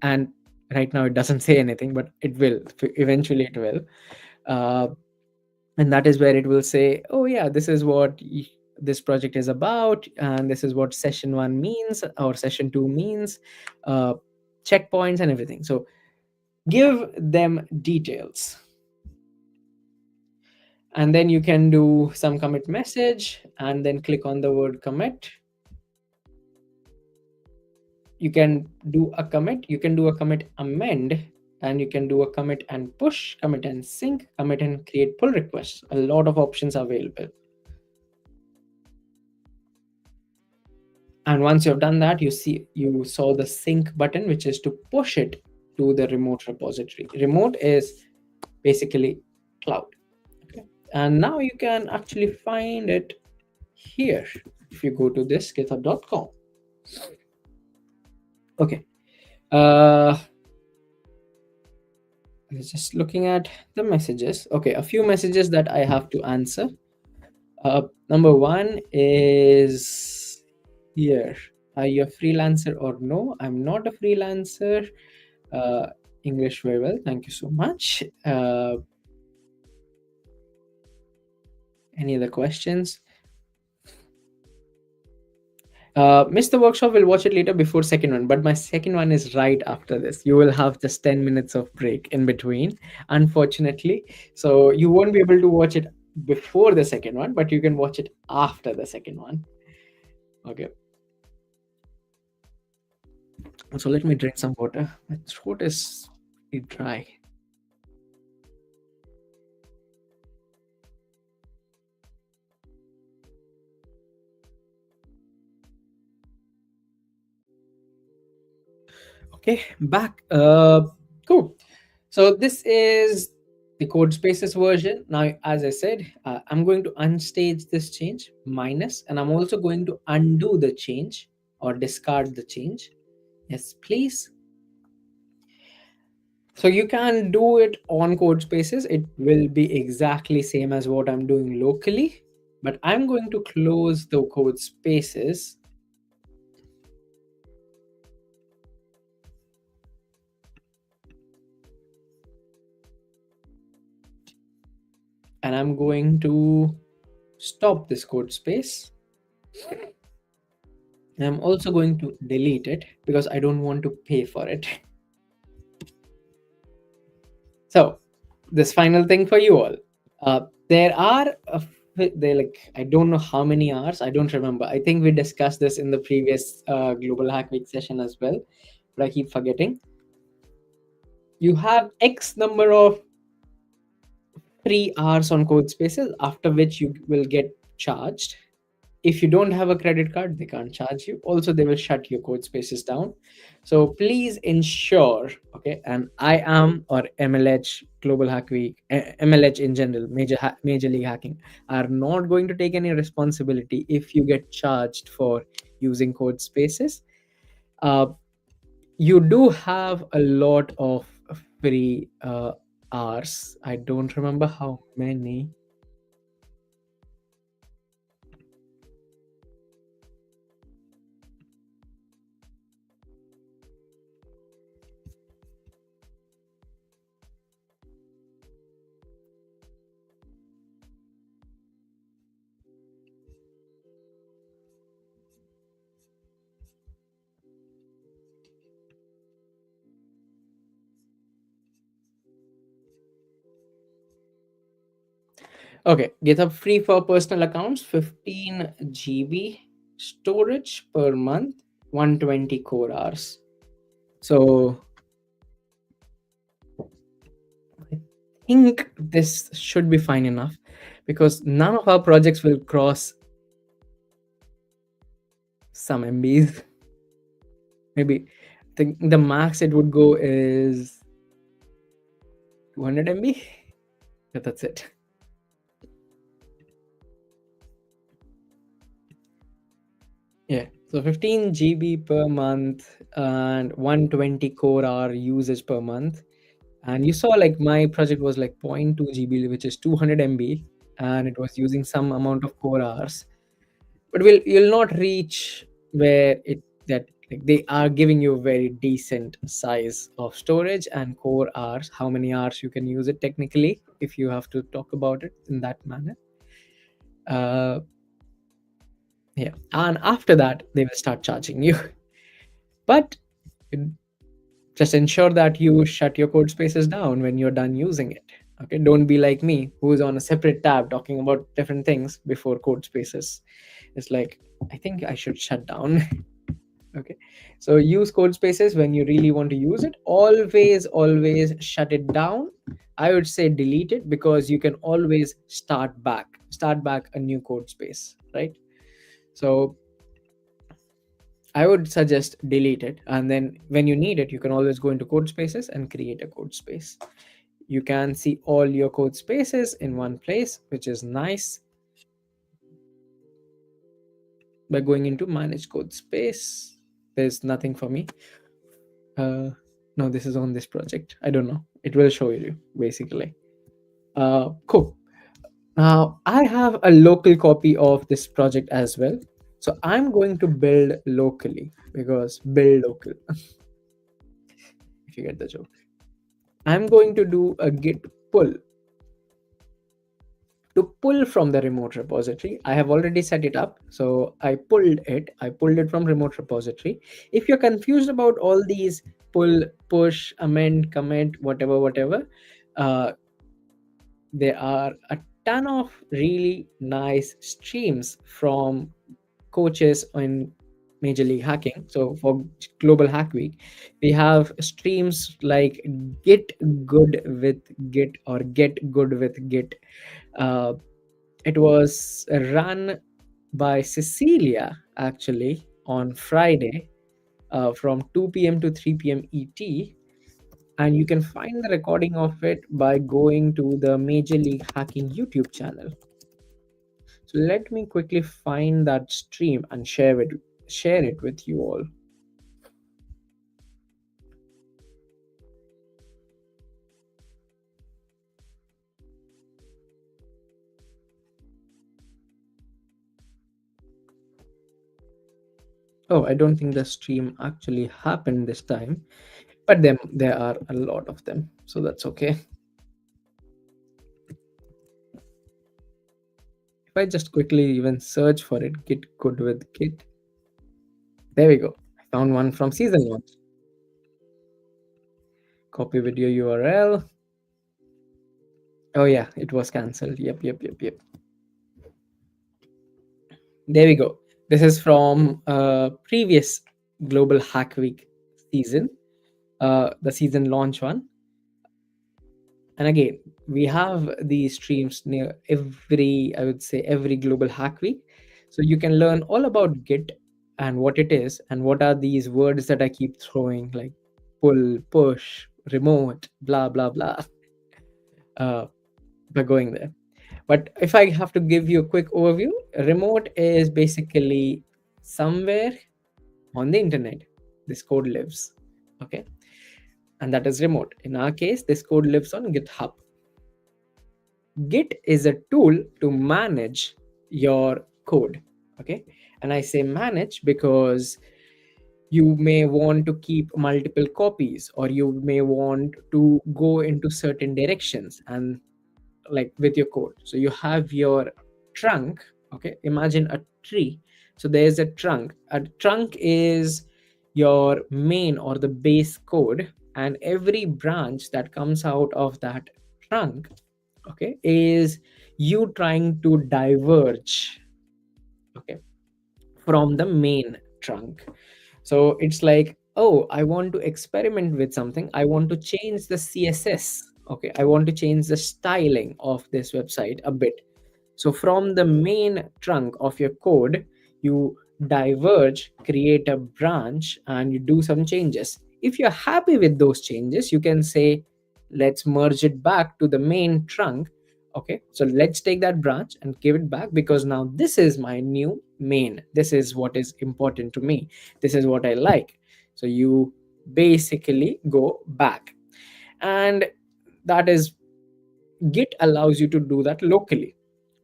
And right now it doesn't say anything, but it will, eventually it will. And that is where it will say, oh yeah, this is what this project is about, and this is what session 1 means or session 2 means, checkpoints and everything. So give them details. And then you can do some commit message and then click on the word commit. You can do a commit, you can do a commit amend, and you can do a commit and push, commit and sync, commit and create pull requests. A lot of options are available. And once you've done that, you saw the sync button, which is to push it to the remote repository. Remote is basically cloud. Okay. And now you can actually find it here if you go to this github.com. Okay. I was just looking at the messages. Okay, a few messages that I have to answer. Number 1 is here. Are you a freelancer or no? I'm not a freelancer. English very well. Thank you so much. Any other questions? Mr. Workshop will watch it later before second one, but my second one is right after this. You will have just 10 minutes of break in between, unfortunately. So you won't be able to watch it before the second one, but you can watch it after the second one. Okay. So let me drink some water. My throat is pretty dry. Okay, back. Cool. So this is the code spaces version. Now, as I said, I'm going to unstage this change, minus, and I'm also going to undo the change or discard the change. Yes, please. So you can do it on code spaces. It will be exactly same as what I'm doing locally, but I'm going to close the code spaces. And I'm going to stop this code space. And I'm also going to delete it because I don't want to pay for it. So this final thing for you all. There are a they like, I don't know how many hours. I don't remember. I think we discussed this in the previous Global Hack Week session as well, but I keep forgetting. You have X number of free hours on code spaces, after which you will get charged. If you don't have a credit card, they can't charge you. Also, they will shut your code spaces down. So please ensure, okay, and I am, or MLH Global Hack Week, MLH in general, Major League Hacking, are not going to take any responsibility if you get charged for using code spaces. Uh, you do have a lot of free hours. I don't remember how many. Okay, GitHub free for personal accounts, 15 GB storage per month, 120 core hours. So I think this should be fine enough, because none of our projects will cross some MBs. Maybe the max it would go is 200 MB. Yeah, that's it. Yeah, so 15 GB per month and 120 core hour usage per month. And you saw like my project was like 0.2 GB, which is 200 MB, and it was using some amount of core hours. But you'll not reach where it that like they are giving you a very decent size of storage and core hours, how many hours you can use it technically, if you have to talk about it in that manner. Uh, yeah, and after that they will start charging you. But just ensure that you shut your code spaces down when you're done using it. Okay, don't be like me, who's on a separate tab talking about different things before code spaces. It's like, I think I should shut down. Okay, so use code spaces when you really want to use it. Always shut it down. I would say delete it, because you can always start back a new code space, right? So I would suggest delete it, and then when you need it, you can always go into code spaces and create a code space. You can see all your code spaces in one place, which is nice, by going into manage code space. There's nothing for me. No, this is on this project. I don't know. It will show you basically. Cool. Now I have a local copy of this project as well. So I'm going to build locally, because build local, if you get the joke. I'm going to do a git pull to pull from the remote repository. I have already set it up. So I pulled it from remote repository. If you're confused about all these pull, push, amend, commit, whatever, uh, there are a ton of really nice streams from coaches in Major League Hacking. So for Global Hack Week, we have streams like Get Good with Git, or Get Good with Git. Uh, it was run by Cecilia actually on Friday, from 2 p.m. to 3 p.m. ET. And you can find the recording of it by going to the Major League Hacking YouTube channel. So let me quickly find that stream and share it with you all. Oh, I don't think the stream actually happened this time, but then there are a lot of them, so that's okay. If I just quickly even search for it, Git good with Git, there we go. I found one from season 1. Copy video URL. Oh yeah, it was cancelled. Yep. There we go. This is from previous Global Hack Week season, the season launch one. And again, we have these streams near every, I would say, every Global Hack Week. So you can learn all about Git and what it is and what are these words that I keep throwing, like pull, push, remote, blah, blah, blah, by going there. But if I have to give you a quick overview, remote is basically somewhere on the internet this code lives. Okay. And that is remote. In our case, this code lives on GitHub. Git is a tool to manage your code. Okay. And I say manage because you may want to keep multiple copies, or you may want to go into certain directions and like with your code. So you have your trunk. Okay, imagine a tree. So there's a trunk. A trunk is your main or the base code, and every branch that comes out of that trunk, okay, is you trying to diverge, okay, from the main trunk. So it's like, oh, I want to experiment with something. I want to change the CSS. Okay, I want to change the styling of this website a bit. So from the main trunk of your code, you diverge, create a branch, and you do some changes. If you're happy with those changes, you can say, let's merge it back to the main trunk. Okay, so let's take that branch and give it back, because now this is my new main. This is what is important to me. This is what I like. So you basically go back. And that is, Git allows you to do that locally.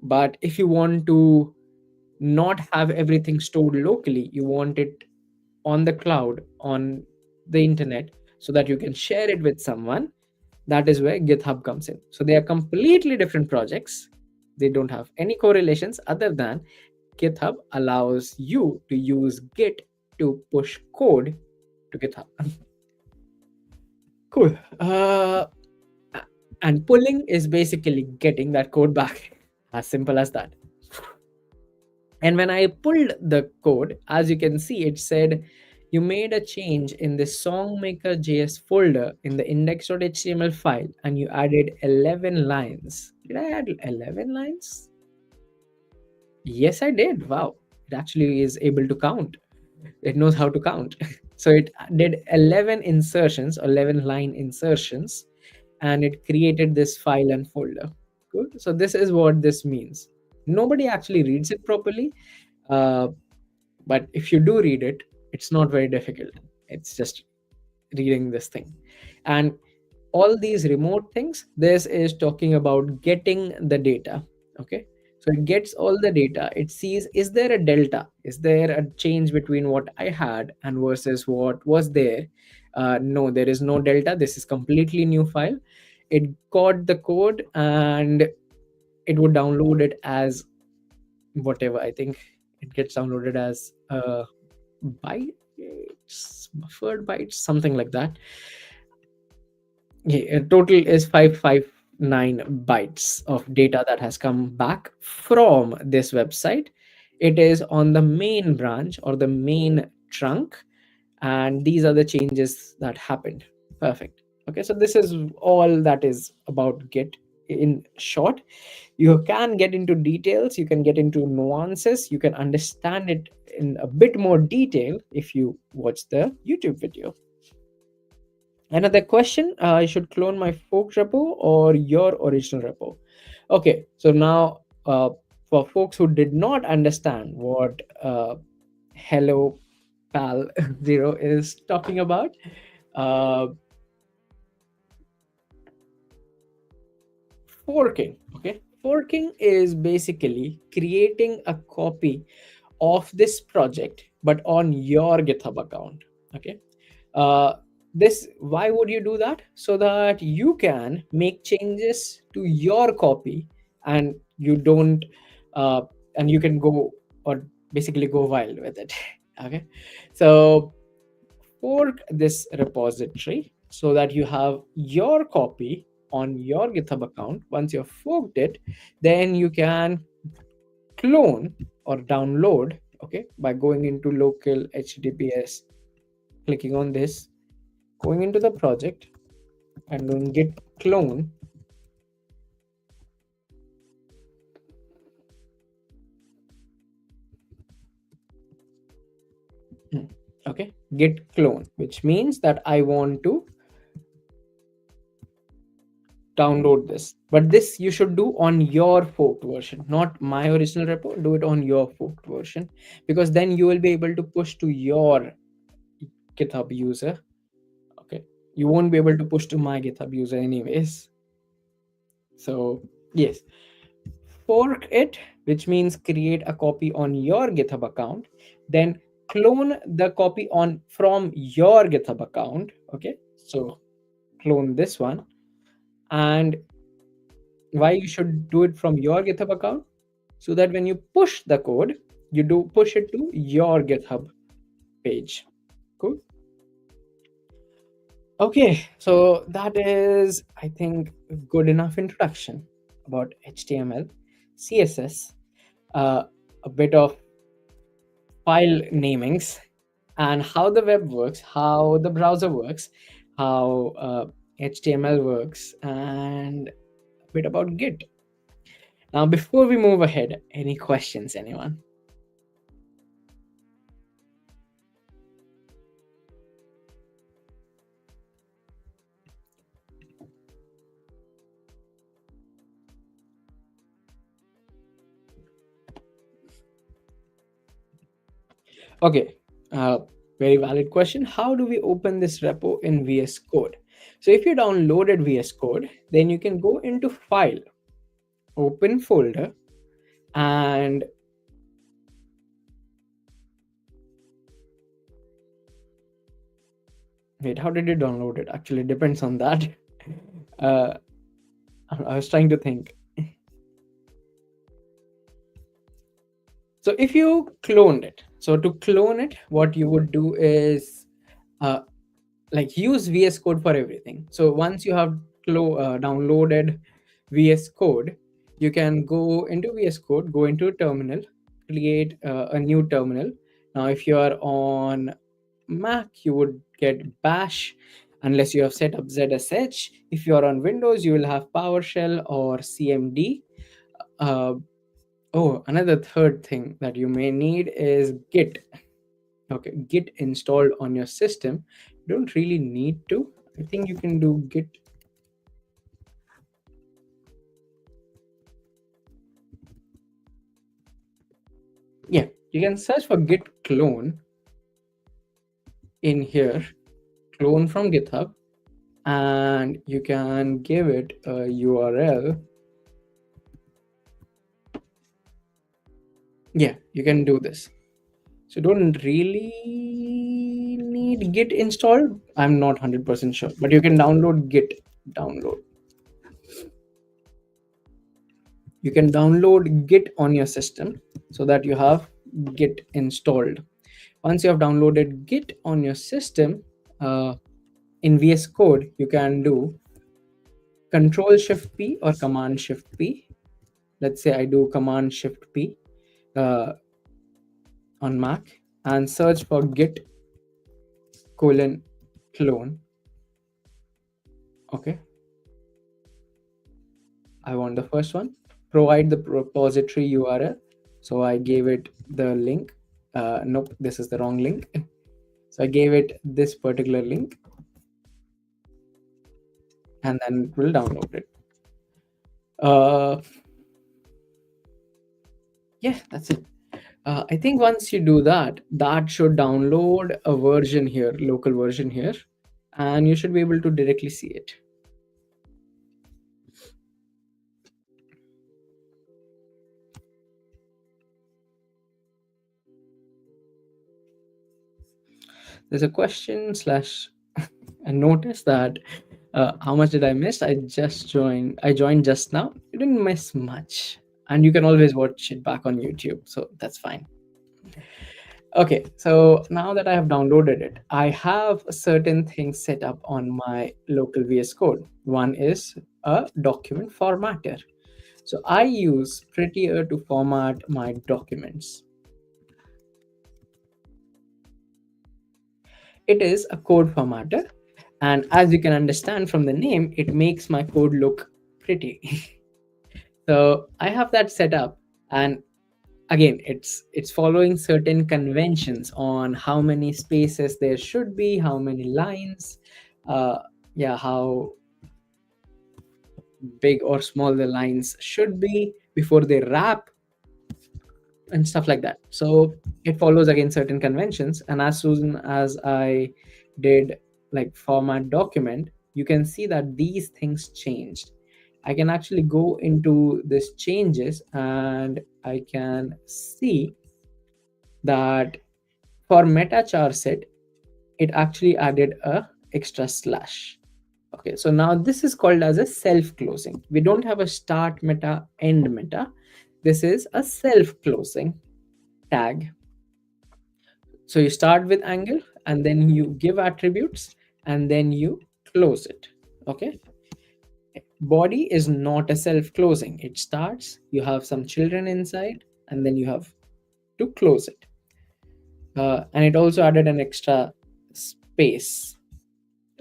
But if you want to not have everything stored locally, you want it on the cloud, on the internet, so that you can share it with someone, that is where GitHub comes in. So they are completely different projects. They don't have any correlations other than GitHub allows you to use Git to push code to GitHub. Cool. And pulling is basically getting that code back. As simple as that. And when I pulled the code, as you can see, it said you made a change in the songmaker.js folder in the index.html file and you added 11 lines. Did I add 11 lines? Yes, I did. Wow. It actually is able to count. It knows how to count. So it did 11 insertions, 11 line insertions, and it created this file and folder. Good. So this is what this means. Nobody actually reads it properly, uh, but if you do read it, it's not very difficult. It's just reading this thing. And all these remote things, this is talking about getting the data. Okay, so it gets all the data. It sees, is there a delta, is there a change between what I had and versus what was there? No, there is no delta. This is completely new file. It got the code and it would download it as whatever. I think it gets downloaded as bytes, buffered bytes, something like that. Yeah, total is 559 bytes of data that has come back from this website. It is on the main branch or the main trunk, and these are the changes that happened. Perfect. Okay, so this is all that is about Git in short. You can get into details, you can get into nuances, you can understand it in a bit more detail if you watch the YouTube video. Another question, I should clone my fork repo or your original repo? Okay, so now for folks who did not understand what Hello Pal Zero is talking about, uh, forking. Okay, forking is basically creating a copy of this project but on your GitHub account. Okay, uh, this, why would you do that? So that you can make changes to your copy and you don't and you can go or basically go wild with it. Okay, so fork this repository so that you have your copy on your GitHub account. Once you've forked it, then you can clone or download, okay, by going into local HTTPS, clicking on this, going into the project and doing git clone. Okay, git clone, which means that I want to download this, but this you should do on your forked version, not my original repo. Do it on your forked version, because then you will be able to push to your GitHub user. Okay, you won't be able to push to my GitHub user anyways. So yes, fork it, which means create a copy on your GitHub account, then clone the copy on from your GitHub account. Okay, so clone this one. And why you should do it from your GitHub account? So that when you push the code, you do push it to your GitHub page. Cool. Okay, so that is, I think, good enough introduction about HTML, CSS, a bit of file namings, and how the web works, how the browser works, how HTML works, and a bit about Git. Now, before we move ahead, any questions, anyone? Okay, very valid question. How do we open this repo in VS Code? So if you downloaded VS Code, then you can go into File, Open Folder, and wait, how did you download it? Actually, it depends on that. Uh, I was trying to think. So if you cloned it, so to clone it, what you would do is uh, like use VS Code for everything. So once you have downloaded VS Code, you can go into VS Code, go into terminal, create a new terminal. Now, if you are on Mac, you would get Bash, unless you have set up ZSH. If you are on Windows, you will have PowerShell or CMD. Uh, oh, another third thing that you may need is Git. Okay, Git installed on your system. You don't really need to. I think you can do Git. Yeah, you can search for Git clone in here, clone from GitHub, and you can give it a URL. Yeah, you can do this. So don't really need Git installed. I'm not 100% sure, but you can download Git. Download. You can download Git on your system so that you have Git installed. Once you have downloaded Git on your system, in VS Code, you can do Control Shift P or Command Shift P. Let's say I do Command Shift P on Mac and search for Git colon clone. Okay. I want the first one. Provide the repository URL. So I gave it the link. Nope, this is the wrong link. So I gave it this particular link, and then it will download it. Yeah, that's it. I think once you do that, that should download a version here, local version here, and you should be able to directly see it. There's a question slash a notice that how much did I miss? I just joined. I joined just now. You didn't miss much, and you can always watch it back on YouTube, so that's fine. Okay, so now that I have downloaded it, I have certain things set up on my local VS Code. One is a document formatter. So I use Prettier to format my documents. It is a code formatter, and as you can understand from the name, it makes my code look pretty. So I have that set up, and again, it's following certain conventions on how many spaces there should be, how many lines, uh, yeah, how big or small the lines should be before they wrap and stuff like that. So it follows again certain conventions, and as soon as I did like format document, you can see that these things changed. I can actually go into this changes, and I can see that for meta char set, it actually added a extra slash. Okay, so now this is called as a self closing. We don't have a start meta, end meta. This is a self closing tag. So you start with angle, and then you give attributes, and then you close it. Okay, body is not a self closing. It starts, you have some children inside, and then you have to close it. And it also added an extra space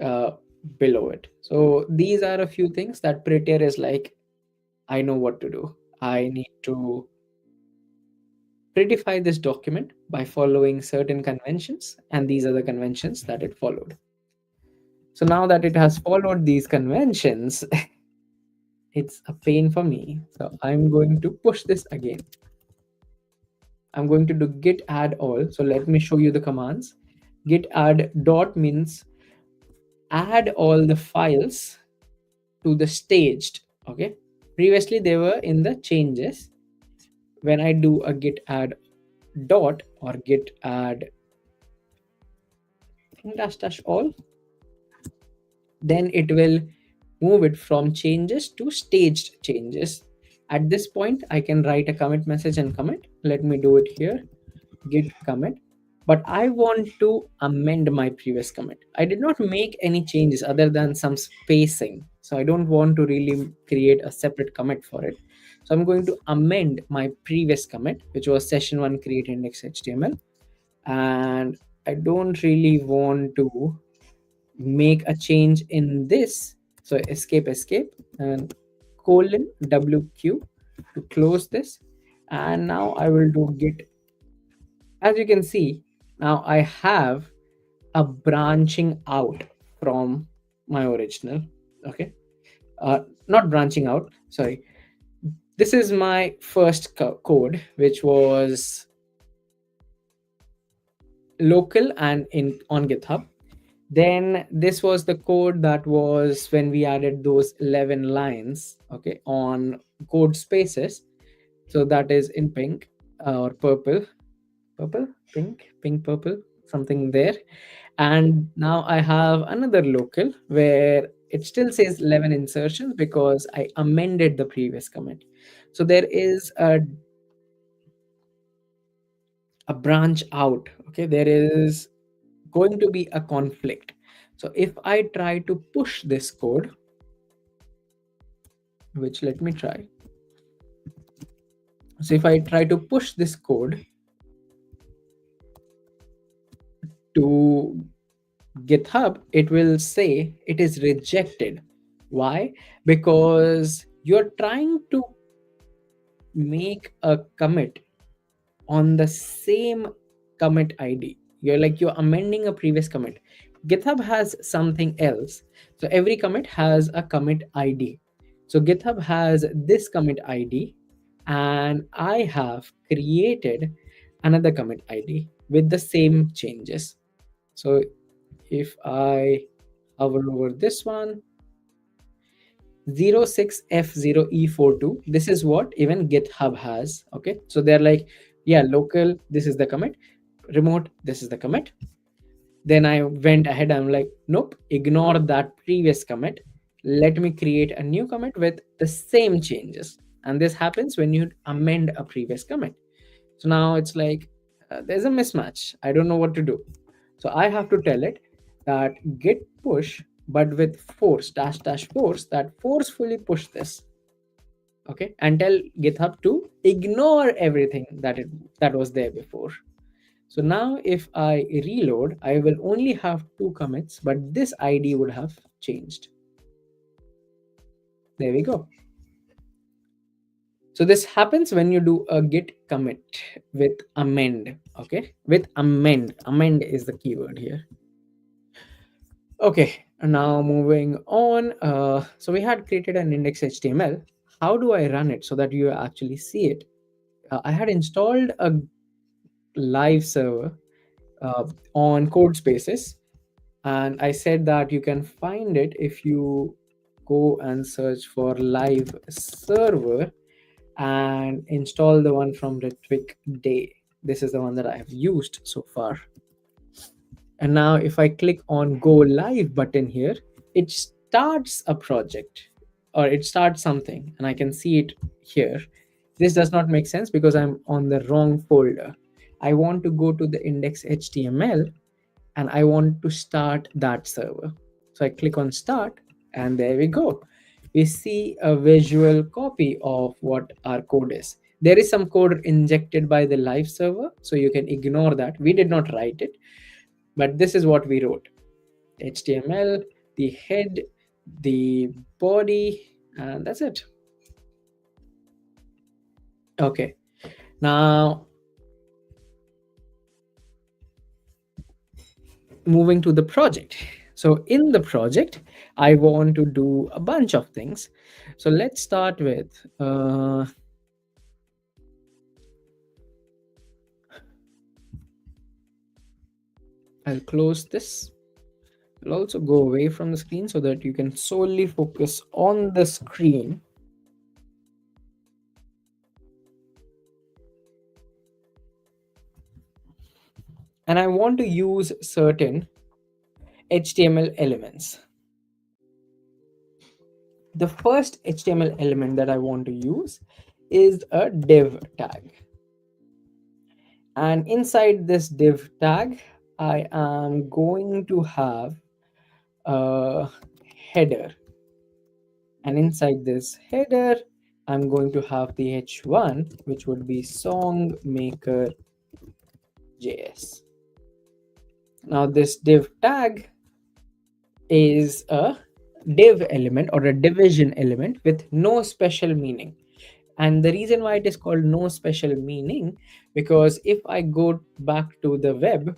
uh, below it. So these are a few things that Prettier is like, I know what to do. I need to prettify this document by following certain conventions, and these are the conventions that it followed. So now that it has followed these conventions, it's a pain for me. So I'm going to push this again. I'm going to do git add all. So let me show you the commands. Git add dot means add all the files to the staged. Okay, previously they were in the changes. When I do a git add dot or git add dash dash all, then it will move it from changes to staged changes. At this point, I can write a commit message and commit. Let me do it here, git commit. But I want to amend my previous commit. I did not make any changes other than some spacing. So I don't want to really create a separate commit for it. So I'm going to amend my previous commit, which was session one create index HTML. And I don't really want to make a change in this. So escape and colon WQ to close this. And now I will do git. As you can see, now I have a branching out from my original. Okay, not branching out, sorry. This is my first code, which was local and in on GitHub. Then this was the code that was when we added those 11 lines, okay, on code spaces. So that is in pink or purple, pink, purple, something there. And now I have another local where it still says 11 insertions because I amended the previous commit. So there is a branch out. Okay, there is going to be a conflict. So if I try to push this code, which let me try. So if I try to push this code to GitHub, it will say it is rejected. Why? Because you're trying to make a commit on the same commit ID. You're amending a previous commit. GitHub has something else. So every commit has a commit ID. So GitHub has this commit ID, and I have created another commit ID with the same changes. So if I hover over this one, 06F0E42, this is what even GitHub has. Okay, so they're like, yeah, local, this is the commit, remote, this is the commit. Then I went ahead, I'm like, nope, ignore that previous commit, let me create a new commit with the same changes. And this happens when you amend a previous commit. So now it's like there's a mismatch, I don't know what to do. So I have to tell it that git push, but with force dash dash force, that forcefully push this. Okay, and tell GitHub to ignore everything that was there before. So now if I reload, I will only have two commits, but this ID would have changed. There we go. So this happens when you do a git commit with amend. Okay, with amend is the keyword here. Okay, now moving on. So we had created an index HTML. How do I run it so that you actually see it? I had installed a live server on code spaces, and I said that you can find it if you go and search for live server and install the one from Ritwik Day. This is the one that I have used so far. And now if I click on go live button here, it starts a project or it starts something and I can see it here. This does not make sense because I'm on the wrong folder. I want to go to the index HTML and I want to start that server. So I click on start and there we go. We see a visual copy of what our code is. There is some code injected by the live server, so you can ignore that. We did not write it, but this is what we wrote. HTML, the head, the body, and that's it. Okay, now moving to the project. So in the project, I want to do a bunch of things. So let's start with I'll close this. I'll also go away from the screen so that you can solely focus on the screen. And I want to use certain HTML elements. The first HTML element that I want to use is a div tag. And inside this div tag, I am going to have a header. And inside this header, I'm going to have the h1, which would be song maker JS. Now this div tag is a div element or a division element with no special meaning. And the reason why it is called no special meaning, because if I go back to the web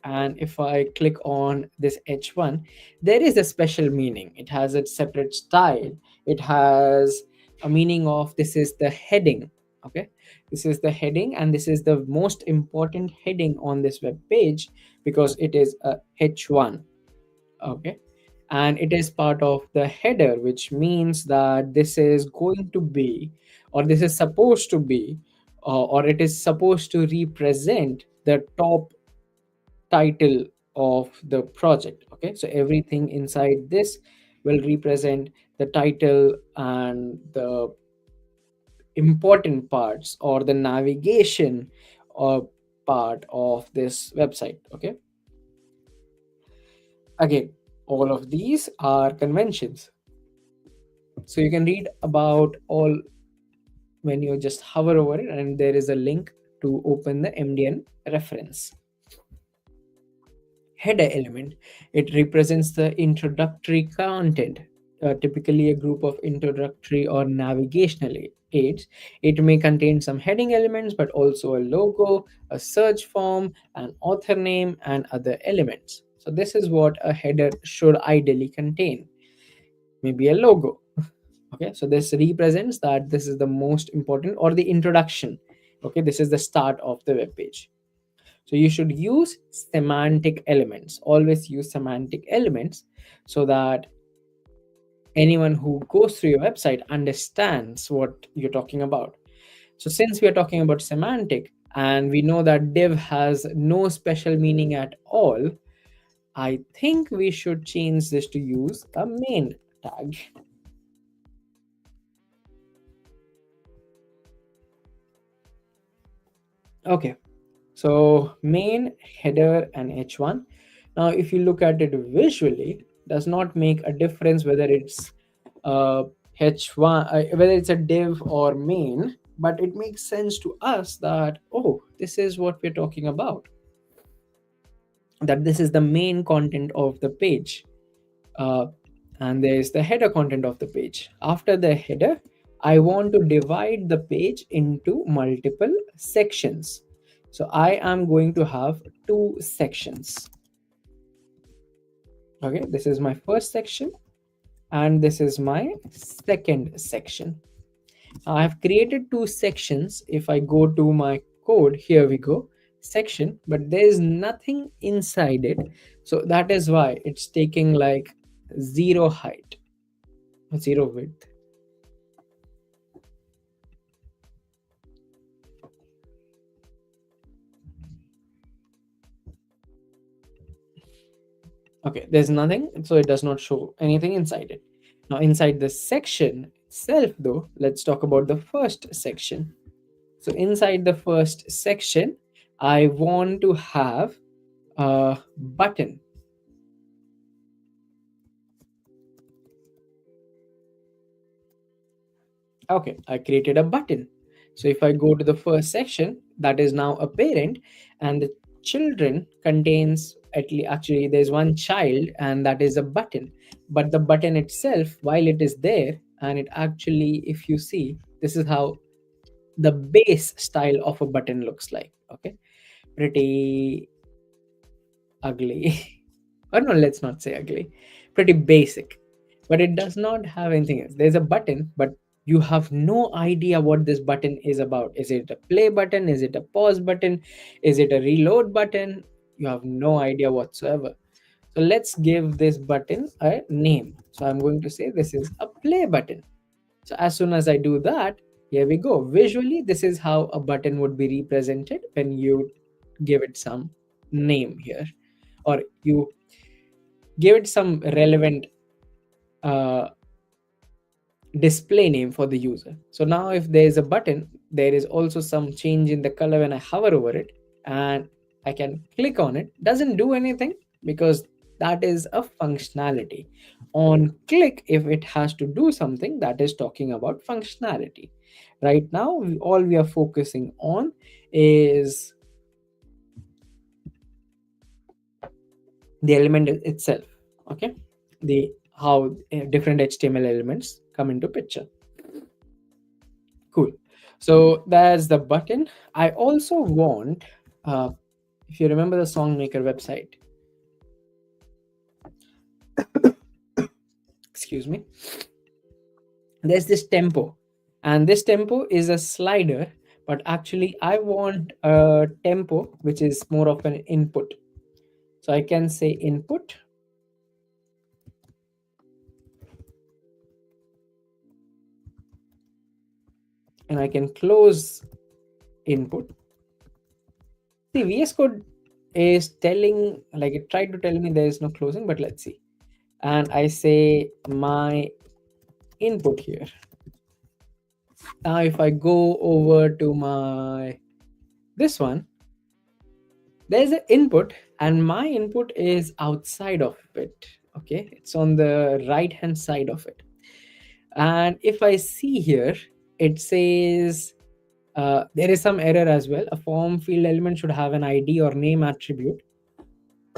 and if I click on this h1, there is a special meaning. It has a separate style. It has a meaning of this is the heading. Okay, this is the heading and this is the most important heading on this web page because it is a h1. Okay, and it is part of the header, which means that this is going to be or this is supposed to be or it is supposed to represent the top title of the project. Okay, so everything inside this will represent the title and the important parts or the navigation or part of this website. Okay, again, all of these are conventions, so you can read about all when you just hover over it and there is a link to open the MDN reference. Header element, it represents the introductory content, typically a group of introductory or navigational aids. It may contain some heading elements but also a logo, a search form, an author name, and other elements. So this is what a header should ideally contain. Maybe a logo. Okay, so this represents that this is the most important or the introduction. Okay, this is the start of the web page. So you should use semantic elements. Always use semantic elements so that anyone who goes through your website understands what you're talking about. So since we are talking about semantic and we know that div has no special meaning at all, I think we should change this to use a main tag. Okay, so main, header, and h1. Now, if you look at it visually, does not make a difference whether it's a h1, whether it's a div or main, but it makes sense to us that, oh, this is what we're talking about, that this is the main content of the page. uh, and there's the header content of the page. After the header, I want to divide the page into multiple sections. So I am going to have two sections. Okay, this is my first section and this is my second section. I have created two sections. If I go to my code, here we go, section, but there is nothing inside it. So that is why it's taking like zero height, zero width. Okay, there's nothing, so it does not show anything inside it. Now, inside the section itself, though, let's talk about the first section. So, inside the first section, I want to have a button. Okay, I created a button. So if I go to the first section, that is now a parent, and the children contains at least, actually there's one child, and that is a button. But the button itself, while it is there, and it actually, if you see, this is how the base style of a button looks like. Okay, pretty ugly. Or no, let's not say ugly, pretty basic. But it does not have anything else. There's a button, but you have no idea what this button is about. Is it a play button? Is it a pause button? Is it a reload button? You have no idea whatsoever. So let's give this button a name. So I'm going to say this is a play button. So as soon as I do that, here we go. Visually, this is how a button would be represented when you give it some name here, or you give it some relevant uh, display name for the user. So now if there is a button, there is also some change in the color when I hover over it, and I can click on it. Doesn't do anything because that is a functionality. On click, if it has to do something, that is talking about functionality. Right now, all we are focusing on is the element itself. Okay, the how different HTML elements come into picture. Cool. So there's the button. I also want, uh, if you remember the Songmaker website, excuse me, there's this tempo, and this tempo is a slider, but actually I want a tempo which is more of an input. So I can say input, and I can close input. See, VS Code is telling, like it tried to tell me there is no closing, but let's see. And I say my input here. Now if I go over to my this one, there's an input, and my input is outside of it. Okay, it's on the right hand side of it. And if I see here, it says there is some error as well. A form field element should have an ID or name attribute.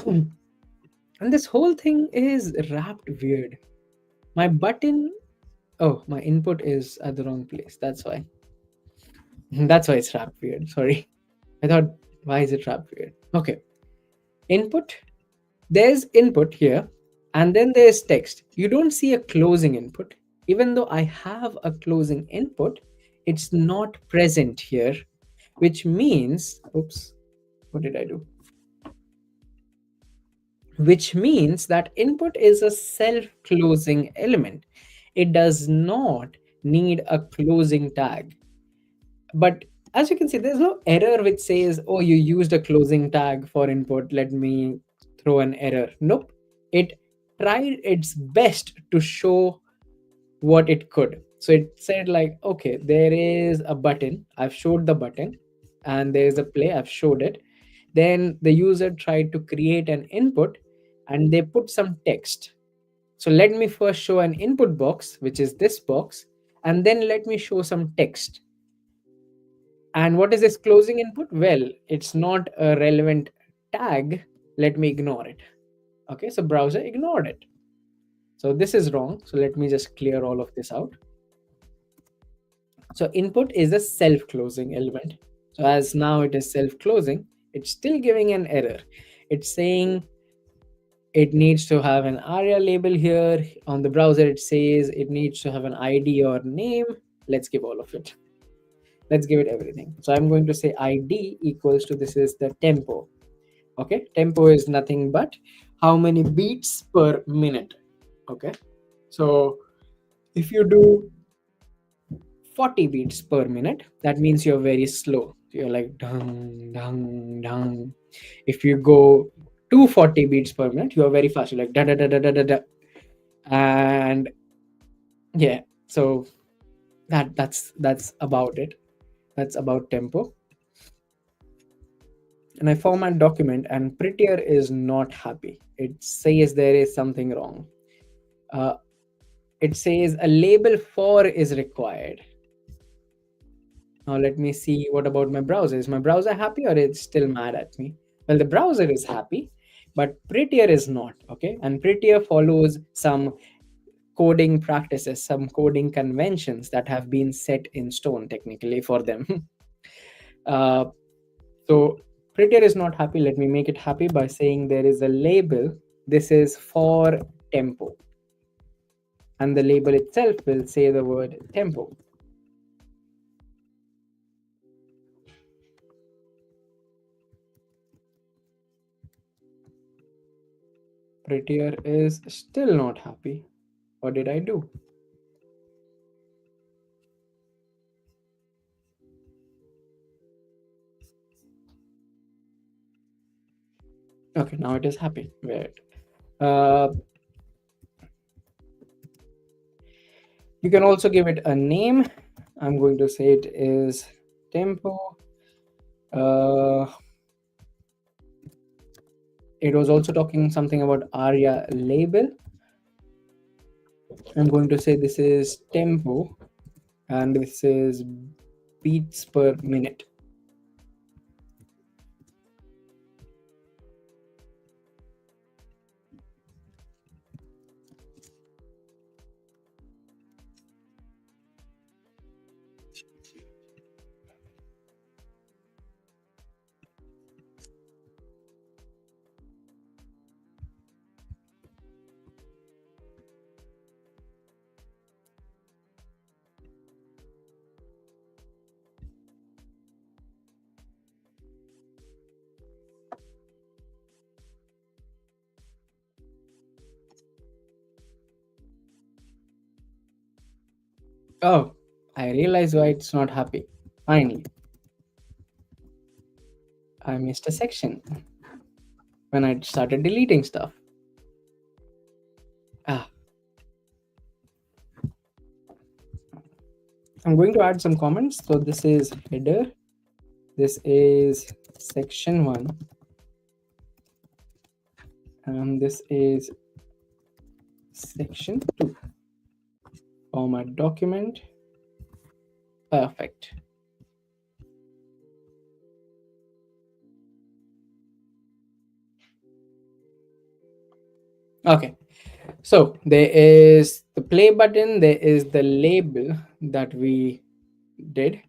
And this whole thing is wrapped weird. My button, oh, my input is at the wrong place. That's why. That's why it's wrapped weird. Sorry. I thought, why is it wrapped weird? Okay. Input. There's input here, and then there's text. You don't see a closing input. Even though I have a closing input, it's not present here, which means, oops, what did I do? Which means that input is a self-closing element. It does not need a closing tag. But as you can see, there's no error which says, oh, you used a closing tag for input, let me throw an error. Nope. It tried its best to show what it could. So it said like, okay, there is a button, I've showed the button, and there is a play, I've showed it. Then the user tried to create an input, and they put some text. So let me first show an input box, which is this box, and then let me show some text. And what is this closing input? Well, it's not a relevant tag. Let me ignore it. Okay, so browser ignored it. So this is wrong. So let me just clear all of this out. So input is a self-closing element. So as now it is self-closing, it's still giving an error. It's saying it needs to have an ARIA label here. On the browser, it says it needs to have an ID or name. Let's give all of it. Let's give it everything. So I'm going to say ID equals to, this is the tempo. Okay, tempo is nothing but how many beats per minute. Okay, so if you do 40 beats per minute, that means you're very slow. You're like dung dung dung. If you go 240 beats per minute, you're very fast. You're like da da da da da da da. And yeah, so that's about it. That's about tempo. And I format document, and Prettier is not happy. It says there is something wrong. Uh, it says a label for is required. Now let me see what about my browser. Is my browser happy or it's still mad at me? Well, the browser is happy, but Prettier is not. Okay, and Prettier follows some coding practices, some coding conventions that have been set in stone technically for them. uh, so Prettier is not happy. Let me make it happy by saying there is a label. This is for tempo, and the label itself will say the word tempo. Prettier is still not happy. What did I do? Okay, now it is happy. Weird. Uh, you can also give it a name. I'm going to say it is tempo. It was also talking something about ARIA label. I'm going to say this is tempo, and this is beats per minute. Oh, I realize why it's not happy. Finally, I missed a section when I started deleting stuff. Ah, I'm going to add some comments. So this is header. This is section 1. And this is section 2. Format document. Perfect. Okay, so there is the play button, there is the label that we did,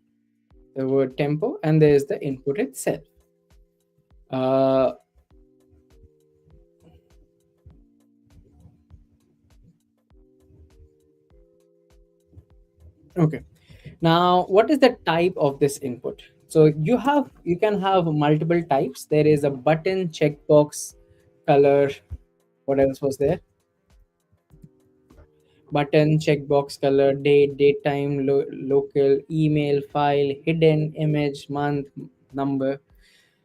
the word tempo, and there is the input itself. Uh, okay, now what is the type of this input? So you can have multiple types. There is a button, checkbox, color. What else was there? Button, checkbox, color, date, date time, local, email, file, hidden, image, month, number.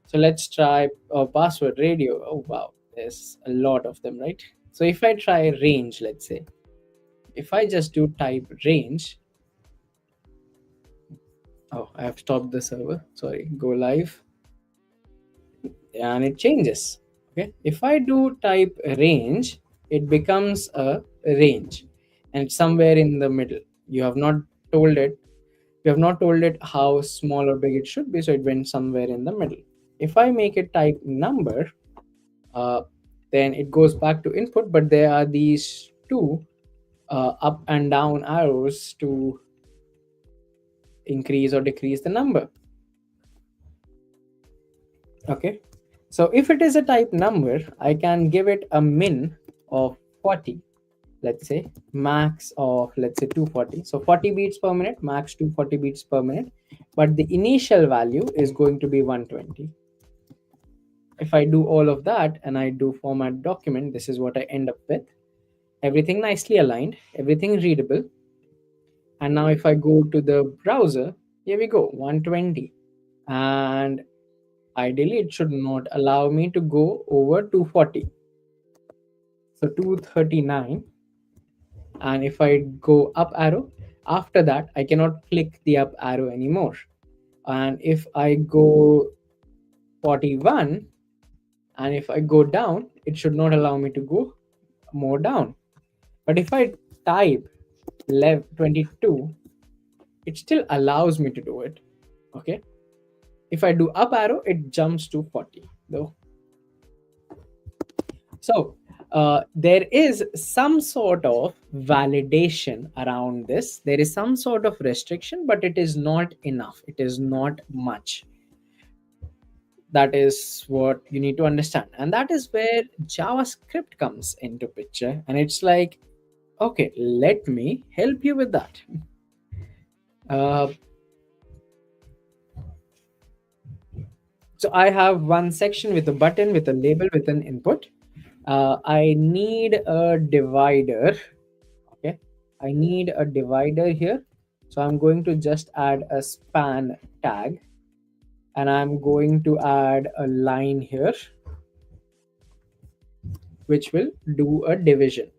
So let's try password, radio. Oh wow, there's a lot of them, right? So if I try range, let's say, if I just do type range, oh, I have stopped the server. Sorry, go live, and it changes. Okay, if I do type range, it becomes a range, and it's somewhere in the middle. You have not told it. You have not told it how small or big it should be, so it went somewhere in the middle. If I make it type number, uh, then it goes back to input, but there are these two up and down arrows to increase or decrease the number. Okay, so if it is a type number, I can give it a min of 40, let's say max of, let's say, 240. So 40 beats per minute, max 240 beats per minute, but the initial value is going to be 120. If I do all of that and I do format document, this is what I end up with. Everything nicely aligned, everything readable. And now if I go to the browser, here we go, 120. And ideally it should not allow me to go over 240. So 239. And if I go up arrow, after that I cannot click the up arrow anymore. And if I go 41, and if I go down, it should not allow me to go more down. But if I type 22, it still allows me to do it. Okay, if I do up arrow, it jumps to 40 though. So there is some sort of validation around this. There is some sort of restriction, but it is not enough. It is not much. That is what you need to understand. And that is where JavaScript comes into picture. And it's like, okay, let me help you with that. Uh, so I have one section with a button, with a label, with an input. I need a divider. Okay, I need a divider here. So I'm going to just add a span tag, and I'm going to add a line here which will do a division.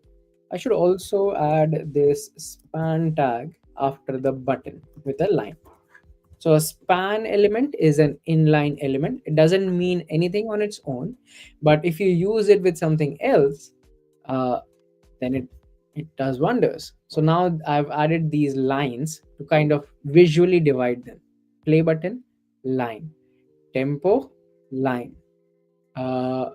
I should also add this span tag after the button with a line. So a span element is an inline element. It doesn't mean anything on its own, but if you use it with something else, uh, then it does wonders. So now I've added these lines to kind of visually divide them. Play button, line. Tempo, line. Uh,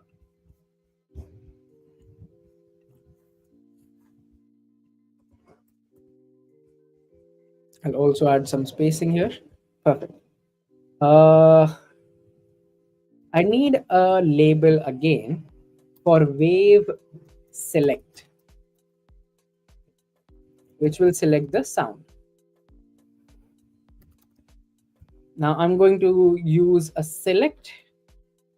I'll also add some spacing here. Perfect. I need a label again for wave select, which will select the sound. Now I'm going to use a select,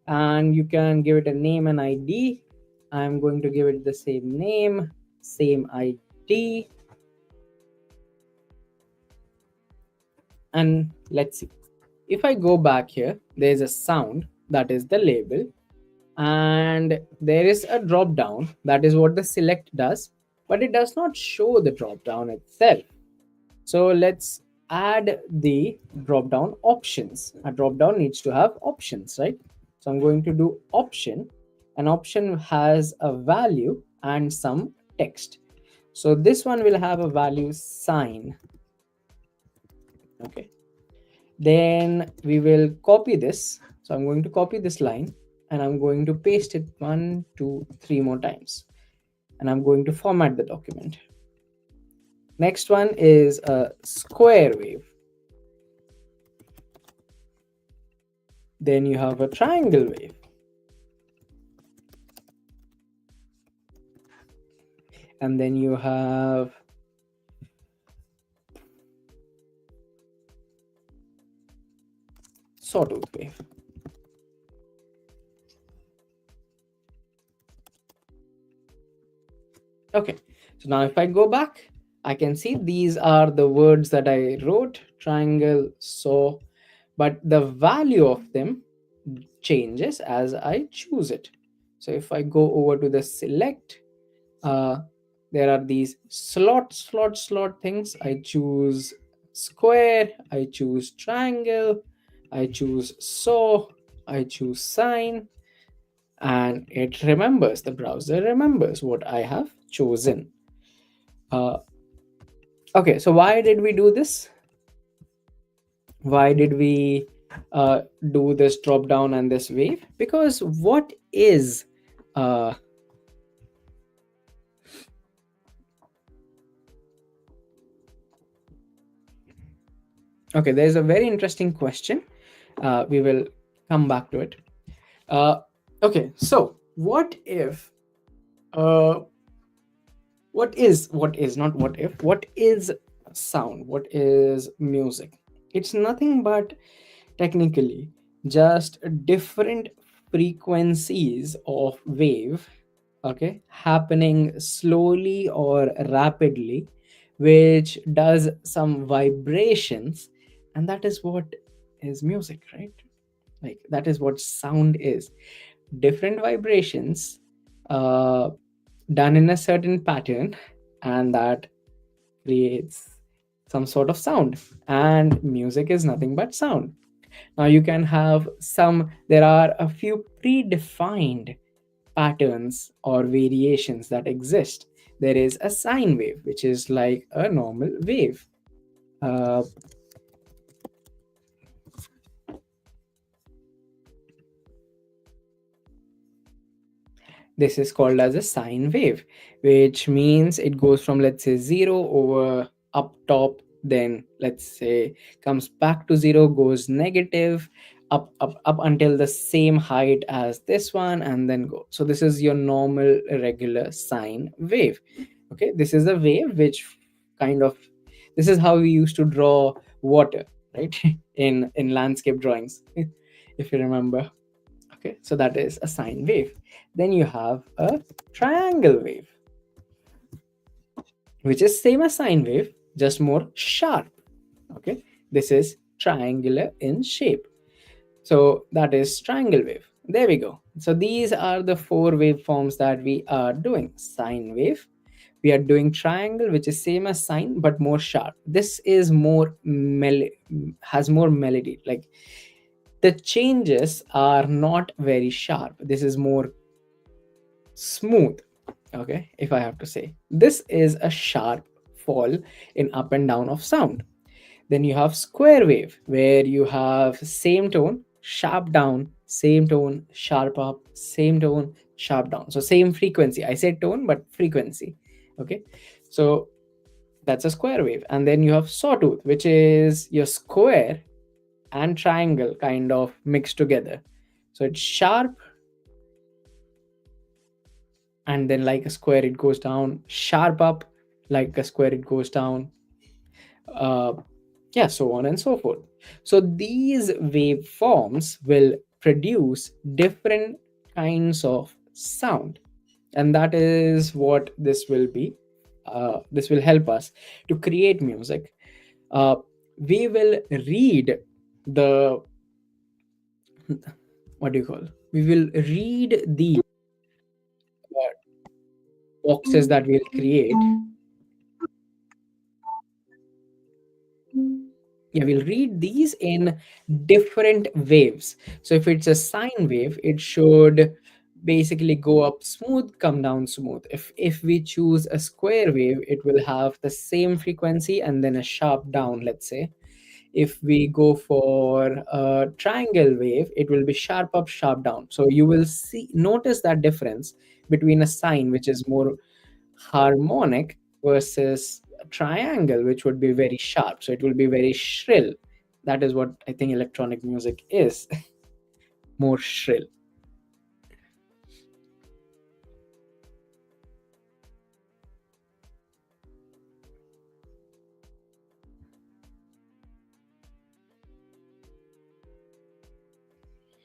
and you can give it a name and ID. I'm going to give it the same name, same ID. And let's see. If I go back here, there's a sound, that is the label. And there is a drop down, that is what the select does, but it does not show the drop down itself. So let's add the drop down options. A drop down needs to have options, right? So I'm going to do option. An option has a value and some text. So this one will have a value sign. Okay, then we will copy this. So I'm going to copy this line, and I'm going to paste it 1, 2, 3 more times, and I'm going to format the document. Next one is a square wave. Then you have a triangle wave. And then you have sawtooth wave. Okay, so now if I go back, I can see these are the words that I wrote, triangle, saw, but the value of them changes as I choose it. So if I go over to the select, there are these slot things. I choose square, I choose triangle, I choose saw, I choose sign, and it remembers, the browser remembers what I have chosen. uh, okay, so why did we do this? Why did we uh, do this drop down and this wave? Because what is uh, okay, there's a very interesting question. We will come back to it. uh, okay, so what if uh, what is not what if, what is sound, what is music? It's nothing but technically just different frequencies of wave, okay, happening slowly or rapidly, which does some vibrations, and that is what is music, right? Like that is what sound is. Different vibrations uh, done in a certain pattern, and that creates some sort of sound. And music is nothing but sound. Now you can have some, there are a few predefined patterns or variations that exist. There is a sine wave, which is like a normal wave. uh, This is called as a sine wave, which means it goes from, let's say, zero over up top, then let's say comes back to zero, goes negative, up until the same height as this one, and then go. So this is your normal regular sine wave. Okay, this is a wave which kind of, this is how we used to draw water, right? In landscape drawings, if you remember. Okay, so that is a sine wave. Then you have a triangle wave, which is same as sine wave, just more sharp. Okay, this is triangular in shape. So that is triangle wave. There we go. So these are the four waveforms that we are doing. Sine wave, we are doing triangle, which is same as sine but more sharp. This is more has more melody. Like the changes are not very sharp. This is more smooth. Okay, if I have to say, this is a sharp fall in up and down of sound. Then you have square wave, where you have same tone sharp down, same tone sharp up, same tone sharp down. So same frequency, I said tone but frequency. Okay, so that's a square wave. And then you have sawtooth, which is your square and triangle kind of mixed together. So it's sharp, and then like a square it goes down, sharp up, like a square it goes down, uh, yeah, so on and so forth. So these waveforms will produce different kinds of sound, and that is what this will be. This will help us to create music. uh, we will read the, what do you call, we will read the boxes that we'll create. Yeah, we'll read these in different waves. So if it's a sine wave, it should basically go up smooth, come down smooth. If we choose a square wave, it will have the same frequency and then a sharp down, let's say. If we go for a triangle wave, it will be sharp up, sharp down. So you will see, notice that difference between a sine, which is more harmonic, versus a triangle, which would be very sharp. So it will be very shrill. That is what I think electronic music is. More shrill.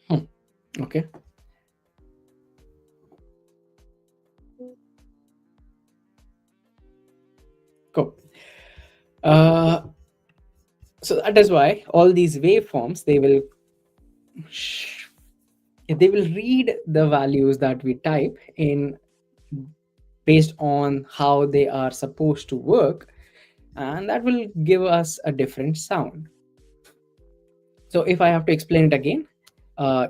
Hmm. Okay. Cool. Uh, so that is why all these waveforms, they will read the values that we type in based on how they are supposed to work, and that will give us a different sound. So if I have to explain it again,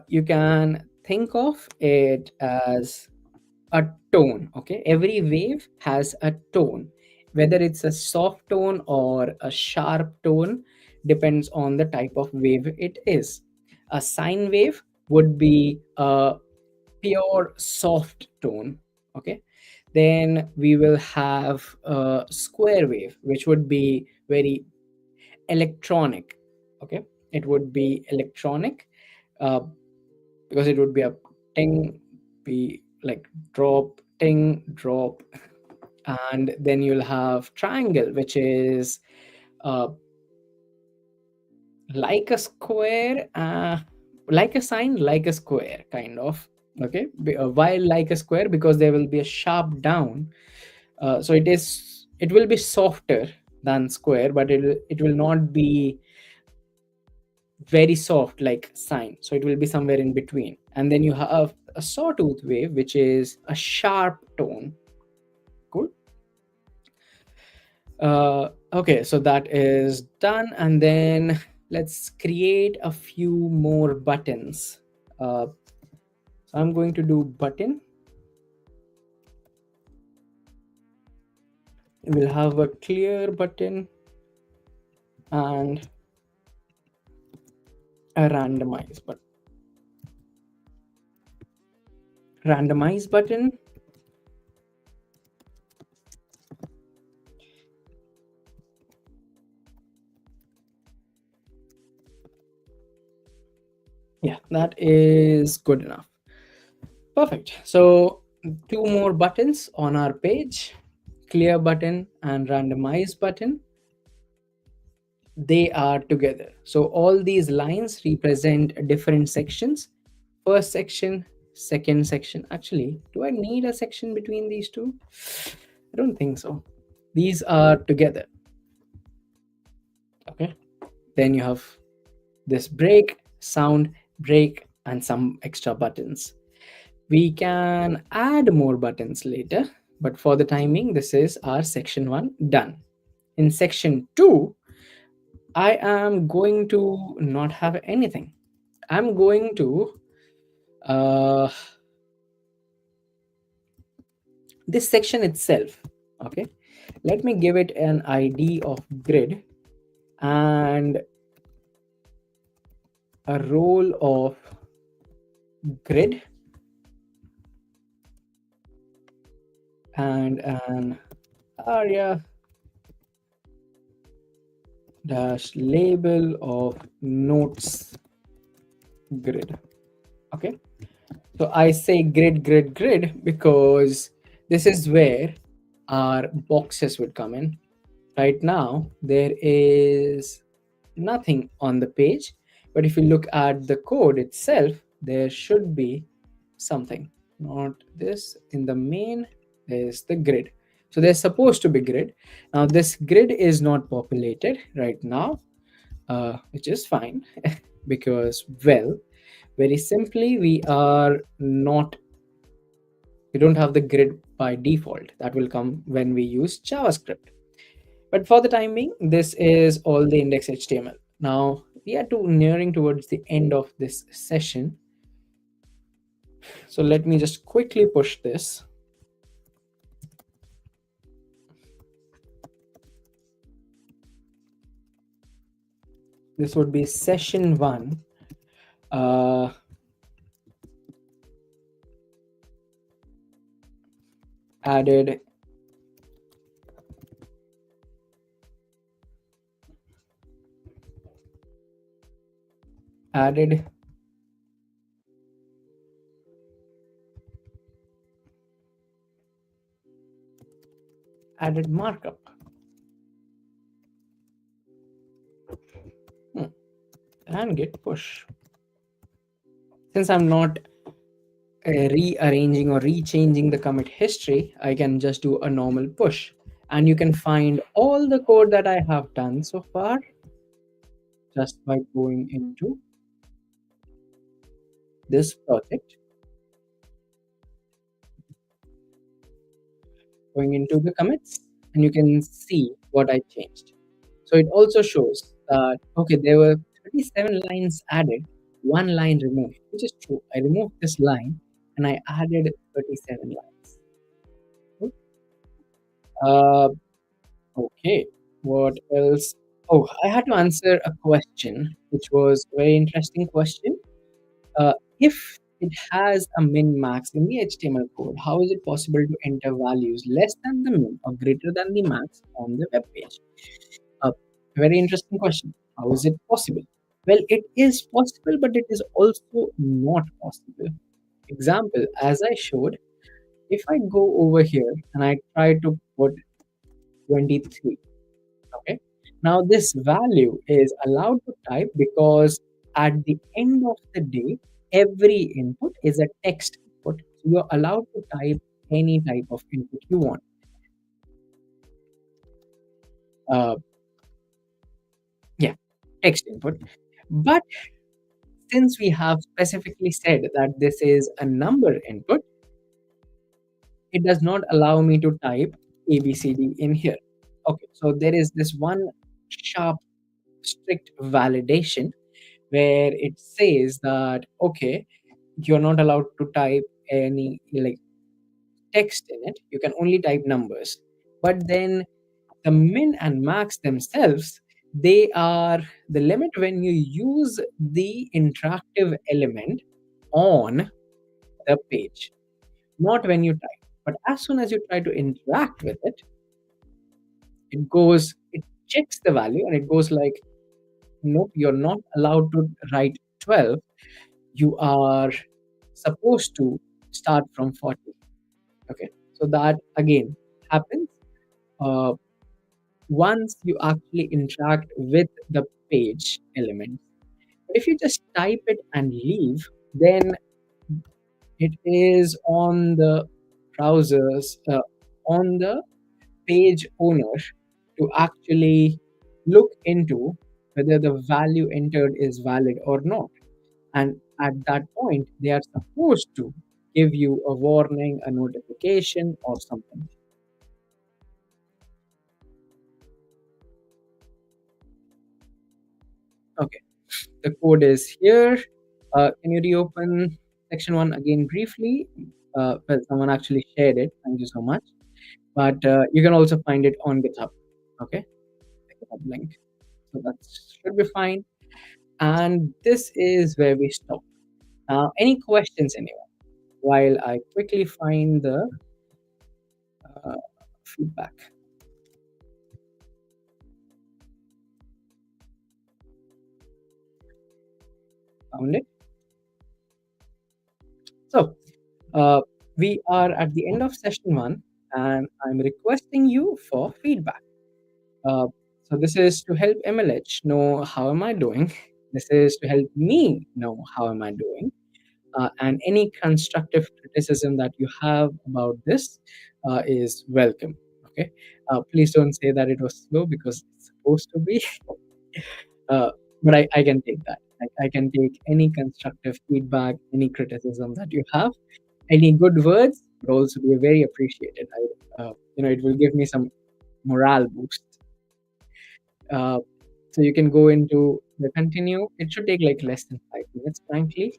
you can think of it as a tone. Okay, every wave has a tone, whether it's a soft tone or a sharp tone, depends on the type of wave it is. A sine wave would be a pure soft tone. Okay, then we will have a square wave, which would be very electronic. Okay, it would be electronic, uh, because it would be a ting, be like drop, ting, drop. And then you'll have triangle, which is uh, like a square, like a sign, like a square, kind of. Okay, why like a square? Because there will be a sharp down. So it will be softer than square, but it will not be very soft like sine. So it will be somewhere in between. And then you have a sawtooth wave, which is a sharp tone. Cool. Okay, so that is done. And then let's create a few more buttons. So I'm going to do button. We'll have a clear button and a randomize button. Yeah, that is good enough. Perfect. So two more buttons on our page, clear button and randomize button. They are together. So all these lines represent different sections. First section, second section. Actually, do I need a section between these two? I don't think so. These are together. Okay. Then you have this break, sound, break, and some extra buttons. We can add more buttons later, but for the timing, this is our section 1 done. In section 2, I am going to not have anything. I'm going to uh, this section itself. Okay, let me give it an ID of grid and a role of grid and an area dash label of notes grid. Okay, so I say grid, grid, grid because this is where our boxes would come in. Right now, there is nothing on the page, but if you look at the code itself, there should be something. Not this. In the main, there's the grid. So there's supposed to be grid. Now this grid is not populated right now, which is fine because, well, very simply, we don't have the grid by default. That will come when we use JavaScript. But for the time being, this is all the index HTML. Now we are nearing towards the end of this session. So let me just quickly push this. This would be session 1. Added added added markup. And git push. Since I'm not rearranging or rechanging the commit history, I can just do a normal push. And you can find all the code that I have done so far just by going into this project, going into the commits, and you can see what I changed. So it also shows that, okay, there were 37 lines added one line removed, which is true. I removed this line and I added 37 lines. Uh, okay. What else? Oh, I had to answer a question, which was a very interesting question. If it has a min max in the HTML code, how is it possible to enter values less than the min or greater than the max on the web page? A very interesting question. How is it possible? Well, it is possible, but it is also not possible. Example, as I showed, if I go over here and I try to put 23, okay, now this value is allowed to type because at the end of the day, every input is a text input. So you're allowed to type any type of input you want. Uh, yeah, text input. But since we have specifically said that this is a number input, it does not allow me to type ABCD in here. Okay, so there is this one sharp, strict validation where it says that, okay, you're not allowed to type any like text in it, you can only type numbers. But then the min and max themselves, they are the limit when you use the interactive element on the page, not when you type. But as soon as you try to interact with it, it checks the value and it goes like, nope, you're not allowed to write 12. You are supposed to start from 40. Okay. So that again happens uh, once you actually interact with the page element. But if you just type it and leave, then it is on the browsers, on the page owner to actually look into whether the value entered is valid or not. And at that point, they are supposed to give you a warning, a notification, or something. Okay, the code is here. Can you reopen section one again briefly? Well, someone actually shared it. Thank you so much. But you can also find it on GitHub. Okay, the GitHub link. So that should be fine. And this is where we stop. Any questions, anyone? While I quickly find the uh, feedback. Found it. So we are at the end of session one, and I'm requesting you for feedback. Uh, so this is to help MLH know how am I doing. This is to help me know how am I doing. And any constructive criticism that you have about this is welcome. Okay. Please don't say that it was slow because it's supposed to be. But I can take that. I can take any constructive feedback, any criticism that you have, any good words would also be very appreciated. It will give me some morale boost. Uh, so you can go into the continue. It should take like less than 5 minutes, frankly.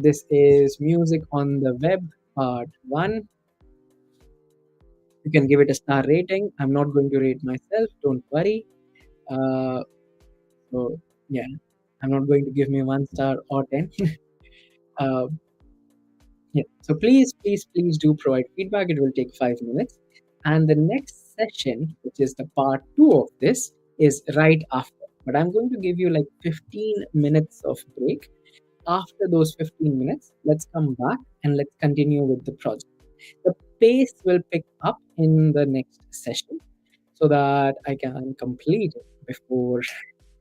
This is music on the web part one. You can give it a star rating. I'm not going to rate myself. Don't worry. Uh, so yeah, I'm not going to give me 1 star or 10. uh, Yeah. So please do provide feedback. It will take 5 minutes. And the next session, which is the part two of this, is right after. But I'm going to give you like 15 minutes of break. After those 15 minutes, let's come back and let's continue with the project. The pace will pick up in the next session so that I can complete it before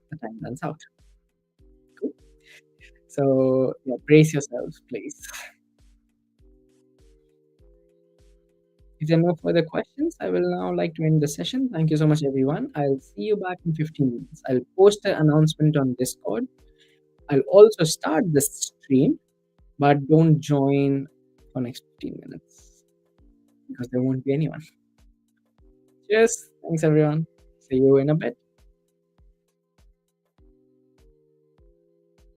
the time runs out. Cool. So yeah, brace yourselves, please. If there are no further questions, I will now like to end the session. Thank you so much, everyone. I'll see you back in 15 minutes. I'll post an announcement on Discord. I'll also start the stream, but don't join for next 15 minutes because there won't be anyone. Cheers. Thanks, everyone. See you in a bit.